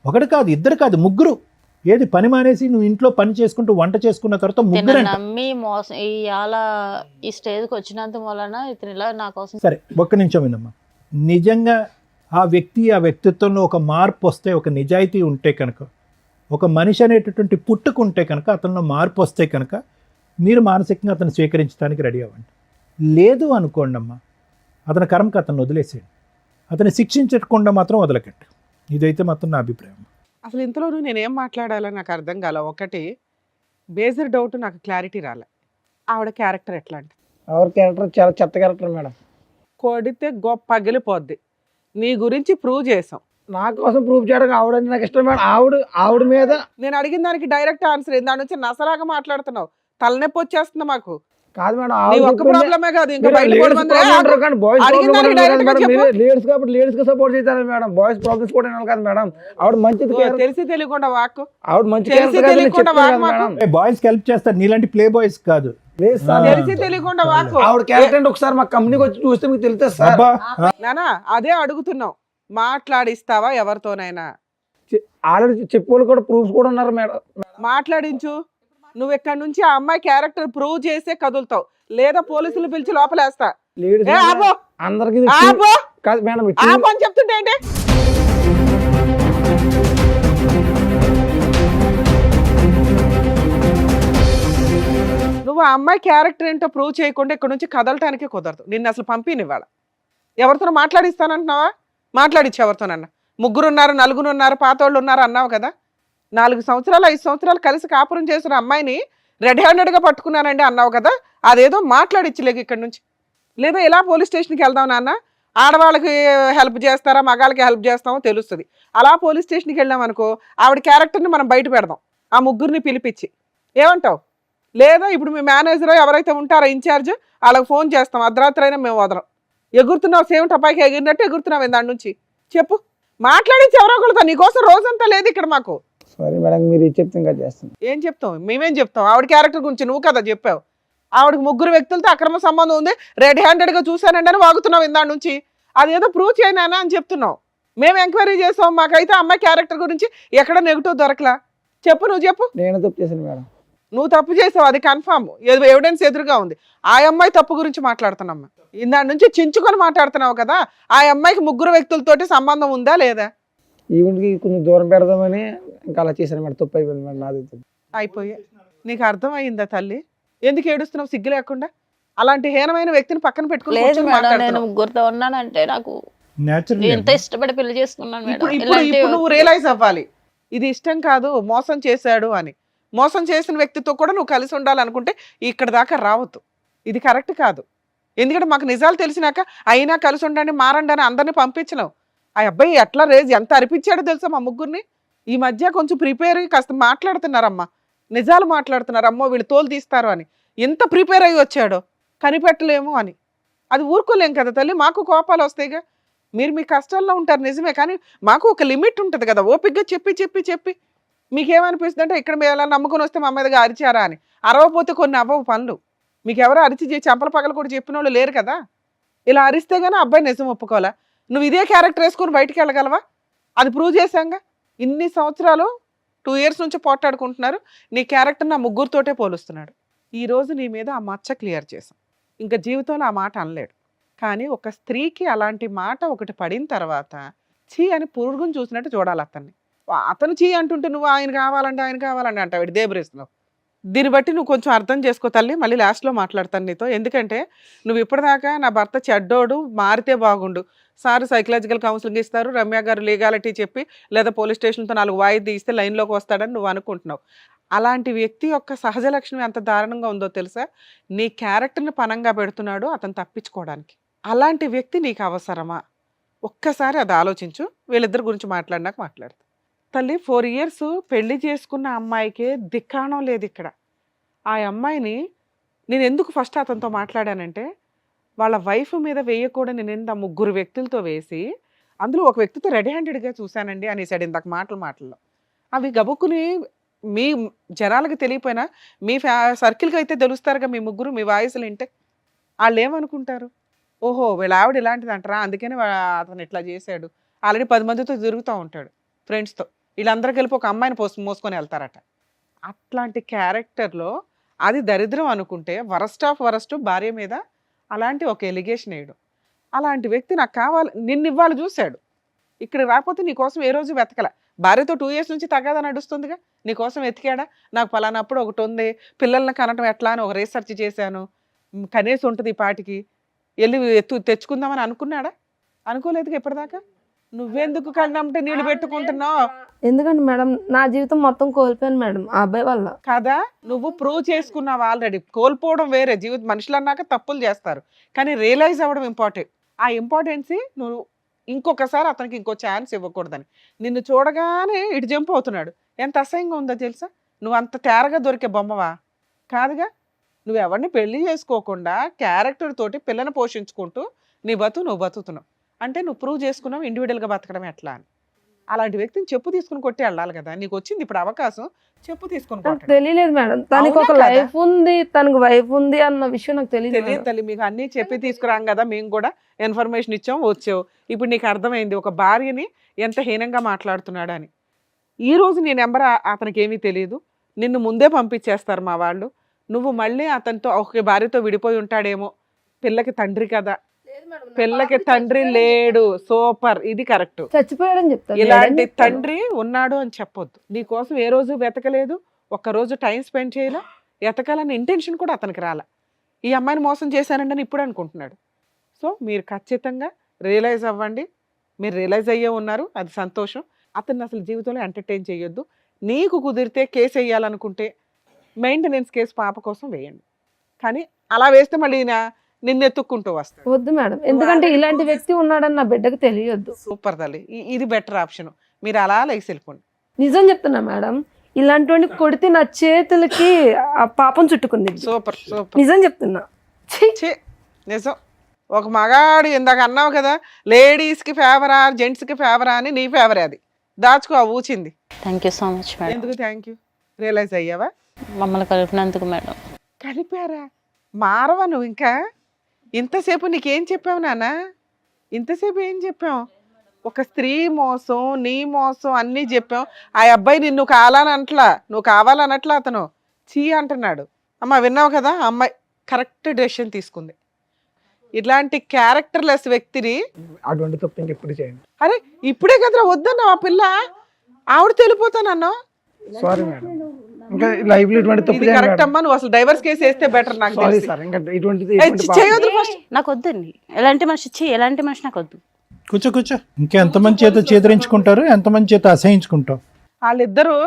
ఒకటి కాదు, ఇద్దరు కాదు, 3. ఏది పని మానేసి నువ్వు ఇంట్లో పని చేసుకుంటూ వంట చేసుకున్న తర్వాత 3 నమ్మి మోసం ఈ స్టేజ్కి వచ్చినంత వలన ఇతను ఇలా నా కోసం. సరే ఒక్క నిమిషం వినమ్మా. నిజంగా ఆ వ్యక్తిత్వంలో ఒక మార్పు వస్తే, ఒక నిజాయితీ ఉంటే కనుక, ఒక మనిషి అనేటటువంటి పుట్టుకుంటే కనుక, అతనిలో మార్పు వస్తే కనుక మీరు మానసికంగా అతను స్వీకరించడానికి రెడీ అవ్వండి. లేదు అనుకోండి అమ్మా, అతని కర్మకు అతను వదిలేసేయండి. అతన్ని శిక్షించకుండా మాత్రం వదలకండి. ఇదైతే మాత్రం నా అభిప్రాయం. అసలు ఇంతలోనూ నేనేం మాట్లాడాలో నాకు అర్థం కాల. ఒకటి బేసిక్ డౌట్, నాకు క్లారిటీ రాలే. ఆవిడ క్యారెక్టర్ ఎట్లాంటి? ఆవిడ క్యారెక్టర్ చాలా చెత్త క్యారెక్టర్ మేడం. కొడితే గొప్ప పగిలిపోద్ది. నీ గురించి ప్రూవ్ చేసాం. నా కోసం ప్రూవ్ చేయడానికి ఆవిడ నాకు ఇష్టం మేడం. ఆవిడ మీద నేను అడిగిన దానికి డైరెక్ట్ ఆన్సర్ ఏంది? దాని నుంచి నసలాగా మాట్లాడుతున్నావు. తలనొప్పి వచ్చేస్తుంది మాకు. కాదు మేడం, ఒక్క ప్రాబ్లమే కాదు, ఇంకా బయట లేడీస్ కాబట్టి లేడీస్ కి సపోర్ట్ చేస్తారు మేడం. బాయ్స్ ప్రాబ్లమ్స్ కూడా కాదు మేడం. ఆవిడ మంచిది, తెలిసి తెలియకుండా వాక్. ఆవిడ మంచి తెలిసి తెలియకుండా వాక్. బాయ్స్ కి హెల్ప్ చేస్తారు, నీలాంటి ప్లే బాయ్స్ కాదు. లేదు సార్. తెలిసి తెలియకుండా వాకు ఆవిడ క్యారెక్టర్ అంటే ఒకసారి మా కంపెనీకి వచ్చి చూస్తే మీకు తెలుస్తుంది సార్. అబ్బా నానా అదే అడుగుతున్నావు, మాట్లాడిస్తావా ఎవరితోనైనా? ఆల్రెడీ చెప్పేవాళ్ళు కూడా ప్రూఫ్స్ కూడా ఉన్నారు మేడం. మాట్లాడించు. నువ్వు ఇక్కడ నుంచి ఆ అమ్మాయి క్యారెక్టర్ ప్రూవ్ చేసే కదులుతావు, లేదా పోలీసులు పిలిచి లోపలేస్తా. లేడీస్ ఏ ఆపో, అందరికి ఆపో, కాదు మేడం. ఆపో అని చెప్తుంటే ఏంటి? నువ్వు ఆ అమ్మాయి క్యారెక్టర్ ఏంటో ప్రూవ్ చేయకుండా ఇక్కడ నుంచి కదలటానికి కుదరదు. నిన్ను అసలు పంపినివ్వాల. ఎవరితో మాట్లాడిస్తానంటున్నావా? మాట్లాడిచ్చు ఎవరితోనన్నా. 3 ఉన్నారు, 4 ఉన్నారు, పాతోళ్ళు ఉన్నారు అన్నావు కదా. 4 సంవత్సరాలు 5 సంవత్సరాలు కలిసి కాపురం చేసిన అమ్మాయిని రెడ్ హ్యాండెడ్గా పట్టుకున్నానండి అన్నావు కదా. అదేదో మాట్లాడిచ్చలేక ఇక్కడ నుంచి. లేదా ఇలా పోలీస్ స్టేషన్కి వెళ్దాం నాన్న, ఆడవాళ్ళకి హెల్ప్ చేస్తారా మగాళ్ళకి హెల్ప్ చేస్తామో తెలుస్తుంది. అలా పోలీస్ స్టేషన్కి వెళ్ళాం అనుకో, ఆవిడ క్యారెక్టర్ని మనం బయట పెడదాం, ఆ 3 పిలిపించి. ఏమంటావు? లేదా ఇప్పుడు మీ మేనేజర్ ఎవరైతే ఉంటారో ఇన్ఛార్జ్, వాళ్ళకి ఫోన్ చేస్తాం, అర్ధరాత్రి అయినా మేము వదలం. ఎగురుతున్నావు, సేమ్ టపాయికి ఎగిరినట్టు ఎగురుతున్నావు దాని నుంచి. చెప్పు, మాట్లాడించి ఎవరో ఒకరితో. నీకోసం రోజంతా లేదు ఇక్కడ మాకు. సారీ మేడం, మీరు చెప్తే ఇంకా చేస్తాను. ఏం చెప్తావు? మేమేం చెప్తాం? ఆవిడ క్యారెక్టర్ గురించి నువ్వు కదా చెప్పావు. ఆవిడకి 3 వ్యక్తులతో అక్రమ సంబంధం ఉంది, రెడ్ హ్యాండెడ్గా చూశానండి అని వాగుతున్నావు ఇందాడి నుంచి. అదేదో ప్రూవ్ చేయనా అని చెప్తున్నావు. మేము ఎంక్వైరీ చేసాం, మాకైతే అమ్మాయి క్యారెక్టర్ గురించి ఎక్కడ నెగిటివ్ దొరకలా. చెప్పు, నువ్వు చెప్పు. నేను తప్పు చేశాను మేడం. నువ్వు తప్పు చేసావు, అది కన్ఫామ్, ఎవిడెన్స్ ఎదురుగా ఉంది. ఆ అమ్మాయి తప్పు గురించి మాట్లాడుతున్నామ్మా. ఇందాడి నుంచి చించుకొని మాట్లాడుతున్నావు కదా. ఆ అమ్మాయికి 3 వ్యక్తులతోటి సంబంధం ఉందా లేదా? ఈవెంట్కి కొంచెం దూరం పెడదామని ఇంకా అలా చేశాను మేడం. తప్పు అయిపోయింది మేడం, నాది. అయిపోయా. నీకు అర్థమయ్యిందా తల్లి? ఎందుకు ఏడుస్తున్నావు సిగ్గు లేకుండా? అలాంటి హీనమైన వ్యక్తిని పక్కన పెట్టుకుని లేదు కూర్చొని మేడం, నేను మాట్లాడుతున్నావు. 3తో ఉన్నానంటే నాకు న్యాచురల్ ఎంత ఇష్టపడి పెళ్లి చేసుకున్నాను మేడం. ఇప్పుడు నువ్వు రియలైజ్ అవ్వాలి, ఇది ఇష్టం కాదు, మోసం చేశాడు అని. మోసం చేసిన వ్యక్తితో కూడా నువ్వు కలిసి ఉండాలనుకుంటే ఇక్కడ దాకా రావద్దు. ఇది కరెక్ట్ కాదు. ఎందుకంటే మాకు నిజాలు తెలిసినాక అయినా కలిసి ఉండండి, మారండి అని అందరినీ పంపించలేవు. ఆ అబ్బాయి ఎట్లా ఎంత అరిపించాడో తెలుసా మా 3 ఈ మధ్య కొంచెం ప్రిపేర్ అయ్యి కాస్త మాట్లాడుతున్నారమ్మా, నిజాలు మాట్లాడుతున్నారు. అమ్మో వీళ్ళు తోలు తీస్తారు అని ఎంత ప్రిపేర్ అయ్యి వచ్చాడో, కనిపెట్టలేము అని. అది ఊరుకోలేం కదా తల్లి, మాకు కోపాలు వస్తాయిగా. మీరు మీ కష్టాల్లో ఉంటారు నిజమే, కానీ మాకు ఒక లిమిట్ ఉంటుంది కదా. ఓపికగా చెప్పి చెప్పి చెప్పి మీకేమనిపిస్తుంది అంటే ఇక్కడ మీరు ఎలా నమ్ముకొని వస్తే మా మీదగా అరిచారా అని. అరవపోతే కొన్ని అవ్వవు పనులు. మీకు ఎవరో అరిచి చెంపల పగలు కూడా చెప్పిన వాళ్ళు లేరు కదా. ఇలా అరిస్తే గానీ అబ్బాయి నిజం ఒప్పుకోవాలా. నువ్వు ఇదే క్యారెక్టర్ వేసుకొని బయటికి వెళ్ళగలవా? అది ప్రూవ్ చేశాంగా. ఇన్ని సంవత్సరాలు 2 years నుంచి పోట్లాడుకుంటున్నారు. నీ క్యారెక్టర్ నా 3తోటే పోలుస్తున్నాడు. ఈ రోజు నీ మీద ఆ మచ్చ క్లియర్ చేశాం. ఇంకా జీవితంలో ఆ మాట అనలేడు. కానీ ఒక స్త్రీకి అలాంటి మాట ఒకటి పడిన తర్వాత చీ అని పురుగుని చూసినట్టు చూడాలి అతన్ని. అతను చీ అంటుంటే నువ్వు ఆయన కావాలంటే అంటావు. దేబరేస్తున్నావు. దీన్ని బట్టి నువ్వు కొంచెం అర్థం చేసుకో తల్లి. మళ్ళీ లాస్ట్లో మాట్లాడతాను నీతో. ఎందుకంటే నువ్వు ఇప్పటిదాకా నా భర్త చెడ్డోడు, మారితే బాగుండు, సార్ సైకలాజికల్ కౌన్సిలింగ్ ఇస్తారు, రమ్య గారు లీగాలిటీ చెప్పి లేదా పోలీస్ స్టేషన్తో 4 వాయిదా తీస్తే లైన్లోకి వస్తాడని నువ్వు అనుకుంటున్నావు. అలాంటి వ్యక్తి యొక్క సహజ లక్షణం ఎంత దారుణంగా ఉందో తెలుసా? నీ క్యారెక్టర్ని పనంగా పెడుతున్నాడు అతను తప్పించుకోవడానికి. అలాంటి వ్యక్తి నీకు అవసరమా? ఒక్కసారి అది ఆలోచించు. వీళ్ళిద్దరి గురించి మాట్లాడినాక మాట్లాడతా. తల్లి 4 years పెళ్లి చేసుకున్న అమ్మాయికే దిక్కాణం లేదు ఇక్కడ. ఆ అమ్మాయిని నేను ఎందుకు ఫస్ట్ అతనితో మాట్లాడానంటే, వాళ్ళ వైఫ్ మీద వేయకూడని నింద 3 వ్యక్తులతో వేసి, అందులో ఒక వ్యక్తితో రెడ్ హ్యాండెడ్గా చూశానండి అనేసాడు ఇందాక మాటల్లో. అవి గబుక్కుని మీ జనాలకు తెలియపోయినా మీ సర్కిల్కి అయితే తెలుస్తారుగా మీ 3 మీ వాయిస్లు వింటే. వాళ్ళు ఏమనుకుంటారు? ఓహో వీళ్ళ ఆవిడ ఇలాంటిది అంటారా, అందుకని అతను ఇట్లా చేశాడు. ఆల్రెడీ 10 మందితో తిరుగుతూ ఉంటాడు ఫ్రెండ్స్తో. వీళ్ళందరూ కలిపి ఒక అమ్మాయిని మోసుకొని వెళ్తారట. అట్లాంటి క్యారెక్టర్లో అది దరిద్రం అనుకుంటే వరస్ట్ ఆఫ్ వరస్ట్ భార్య మీద అలాంటి ఒక ఎలిగేషన్ వేయడం. అలాంటి వ్యక్తి నాకు కావాలి, నిన్ను ఇవ్వాలి చూశాడు. ఇక్కడ రాకపోతే నీకోసం ఏ రోజు వెతకల. భార్యతో 2 years నుంచి తగాదా నడుస్తుందిగా, నీకోసం వెతికాడా? నాకు పలానప్పుడు ఒకటి ఉంది, పిల్లల్ని కనటం ఎట్లా అని ఒక రీసెర్చ్ చేశాను, కనీసం ఉంటుంది ఈ పాటికి, వెళ్ళి తెచ్చుకుందామని అనుకున్నాడా? అనుకోలేదుగా ఇప్పటిదాకా. నువ్వెందుకు కళ్ళంటే నీళ్ళు పెట్టుకుంటున్నావు? ఎందుకంటే మేడం నా జీవితం మొత్తం కోల్పోయాను మేడం ఆ అబ్బాయి వల్ల. కదా, నువ్వు ప్రూవ్ చేసుకున్నావు ఆల్రెడీ. కోల్పోవడం వేరే, జీవితం మనుషులు అన్నాక తప్పులు చేస్తారు, కానీ రియలైజ్ అవ్వడం ఇంపార్టెంట్. ఆ ఇంపార్టెన్సీ నువ్వు ఇంకొకసారి అతనికి ఇంకో ఛాన్స్ ఇవ్వకూడదని. నిన్ను చూడగానే ఇటు జంప్ అవుతున్నాడు. ఎంత అసహ్యంగా ఉందో తెలుసా? నువ్వు అంత తేరగా దొరికే బొమ్మవా? కాదుగా. నువ్వు ఎవరిని పెళ్లి చేసుకోకుండా క్యారెక్టర్ తోటి పిల్లని పోషించుకుంటూ నీ నువ్వు బతుకుతున్నావు అంటే నువ్వు ప్రూవ్ చేసుకున్నావు ఇండివిజువల్గా బతకడం ఎట్లా అని. అలాంటి వ్యక్తిని చెప్పు తీసుకుని కొట్టి వెళ్ళాలి కదా. నీకు వచ్చింది ఇప్పుడు అవకాశం, చెప్పు తీసుకుని నాకు కొట్టండి. తెలియలేదు మేడం, తనకి ఒక అవునా కదా? లైఫ్ ఉంది, తనకు వైఫ్ ఉంది అన్న విషయం నాకు తెలియదు తెలియదు తల్లి, మీకు అన్నీ చెప్పి తీసుకురాం కదా, మేము కూడా ఇన్ఫర్మేషన్ ఇచ్చాం, వచ్చావు. ఇప్పుడు నీకు అర్థమైంది ఒక భార్యని ఎంత హీనంగా మాట్లాడుతున్నాడు అని. ఈ రోజు నీ నెంబర్ అతనికి ఏమీ తెలియదు, నిన్ను ముందే పంపించేస్తారు మా వాళ్ళు. నువ్వు మళ్ళీ అతనితో ఒక భార్యతో విడిపోయి ఉంటాడేమో. పిల్లకి తండ్రి కదా, పిల్లకి తండ్రి లేడు. సూపర్, ఇది కరెక్ట్. చచ్చిపోయాడని చెప్తాను. ఇలాంటి తండ్రి ఉన్నాడు అని చెప్పొద్దు. నీ కోసం ఏ రోజు వెతకలేదు, ఒక్కరోజు టైం స్పెండ్ చేయలే, ఎతకాలన్న ఇంటెన్షన్ కూడా అతనికి రాల. ఈ అమ్మాయిని మోసం చేశానండి ఇప్పుడు అనుకుంటున్నాడు. సో మీరు ఖచ్చితంగా రియలైజ్ అవ్వండి. మీరు రియలైజ్ అయ్యే ఉన్నారు, అది సంతోషం. అతన్ని అసలు జీవితంలో ఎంటర్టైన్ చేయొద్దు. నీకు కుదిరితే కేసు వేయాలనుకుంటే మెయింటెనెన్స్ కేసు పాప కోసం వేయండి, కానీ అలా వేస్తే మళ్ళీ నిన్ను ఎత్తుక్కుంటూ వస్తాడు. వద్దు మేడం, ఎందుకంటే ఇలాంటి వ్యక్తి ఉన్నాడని నా బిడ్డకు తెలియొద్దు. సూపర్ తల్లి, ఇది బెటర్ ఆప్షన్. మీరు అలా లేసి వెళ్ళిపోండి. నిజం చెప్తున్నా మేడం, ఇలాంటి కొడితే నా చేతులకి ఆ పాపం చుట్టుకుంది. సూపర్ సూపర్, నిజం చెప్తున్నా. ఛీ! ఛీ, నిజం. ఒక మగాడు ఇందాక అన్నావు కదా, లేడీస్కి ఫేవరా జెంట్స్కి ఫేవరా అని, నీ ఫేవరే అది. దాచుకో ఆ ఊచింది. Thank you so much madam. ఎందుకు థ్యాంక్ యూ? రియలైజ్ అయ్యావా? మమ్మల్ని కలిపినందుకు మేడం. కలిపారా? మారవా నువ్వు ఇంకా? ఇంతసేపు నీకేం చెప్పావు నాన్న? ఇంతసేపు ఏం చెప్పావు? ఒక స్త్రీ మోసం, నీ మోసం అన్నీ చెప్పాం. ఆ అబ్బాయి నిన్ను కావాలనట్లా, నువ్వు కావాలనట్లా, అతను చీ అంటున్నాడు. అమ్మ విన్నావు కదా, ఆ అమ్మాయి కరెక్ట్ డెసిషన్ తీసుకుంది. ఇట్లాంటి క్యారెక్టర్లెస్ వ్యక్తిని అటువంటి తప్పు ఇంకెప్పుడు చేయండి. అరే ఇప్పుడే కదరా వద్దన్నావు, ఆ పిల్ల ఆవిడ తెలిపోతానన్నా. సారీ మేడం, ఇంకా లైఫ్ లో ఇటువంటి తప్పు ఇది కరెక్ట్ అమ్మా, నువ్వు అసలు డైవర్స్ కేసు వేస్తే బెటర్ నాకు సారీ తెలిసి. సార్, ఇంకా ఇటువంటిది చేయొద్దు ఫస్ట్. నాకు వద్దండి ఎలాంటి మనిషి, ఎలాంటి మనిషి నాకు వద్దు. కూర్చో. ఇంకెంతమంది చేత చేదరించుకుంటారు, ఎంతమంది చేత అసహించుకుంటావు. వాళ్ళిద్దరూ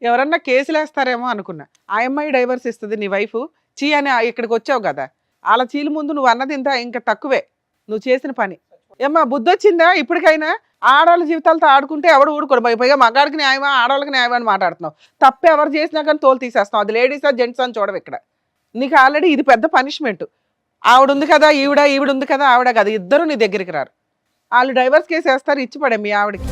ఎవరన్నా కేసులు వేస్తారేమో అనుకున్నా. ఆ అమ్మాయి డైవర్స్ ఇస్తుంది, నీ వైఫ్ చీ అని ఇక్కడికి వచ్చావు కదా, వాళ్ళ చీలు ముందు నువ్వు అన్నది ఇంకా తక్కువే నువ్వు చేసిన పని. ఏమ్మా బుద్ధి వచ్చిందా ఇప్పటికైనా? ఆడవాళ్ళ జీవితాలతో ఆడుకుంటే ఎవడు ఊడుకోడు. పైగా మగాడికి న్యాయమా ఆడవాళ్ళకి న్యాయమా అని మాట్లాడుతున్నావు. తప్పు ఎవరు చేసినా కానీ తోలు తీసేస్తున్నావు. అది లేడీసా జెంట్స్ అని చూడవు ఇక్కడ. నీకు ఆల్రెడీ ఇది పెద్ద పనిష్మెంట్. ఆవిడ ఉంది కదా ఈవిడ ఉంది కదా ఆవిడ కదా, ఇద్దరు నీ దగ్గరికి రారు. వాళ్ళు డైవర్స్ కేసు వేస్తారు, ఇచ్చి పడే మీ ఆవిడకి.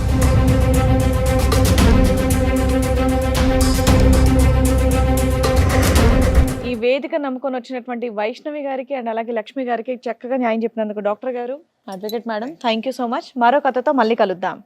ఈ వేదిక నమ్ముకొని వచ్చినటువంటి వైష్ణవి గారికి అండ్ అలాగే లక్ష్మి గారికి చక్కగా న్యాయం చెప్పినందుకు డాక్టర్ గారు, advocate madam, thank you so much. మరో కథతో మళ్ళీ కలుద్దాం.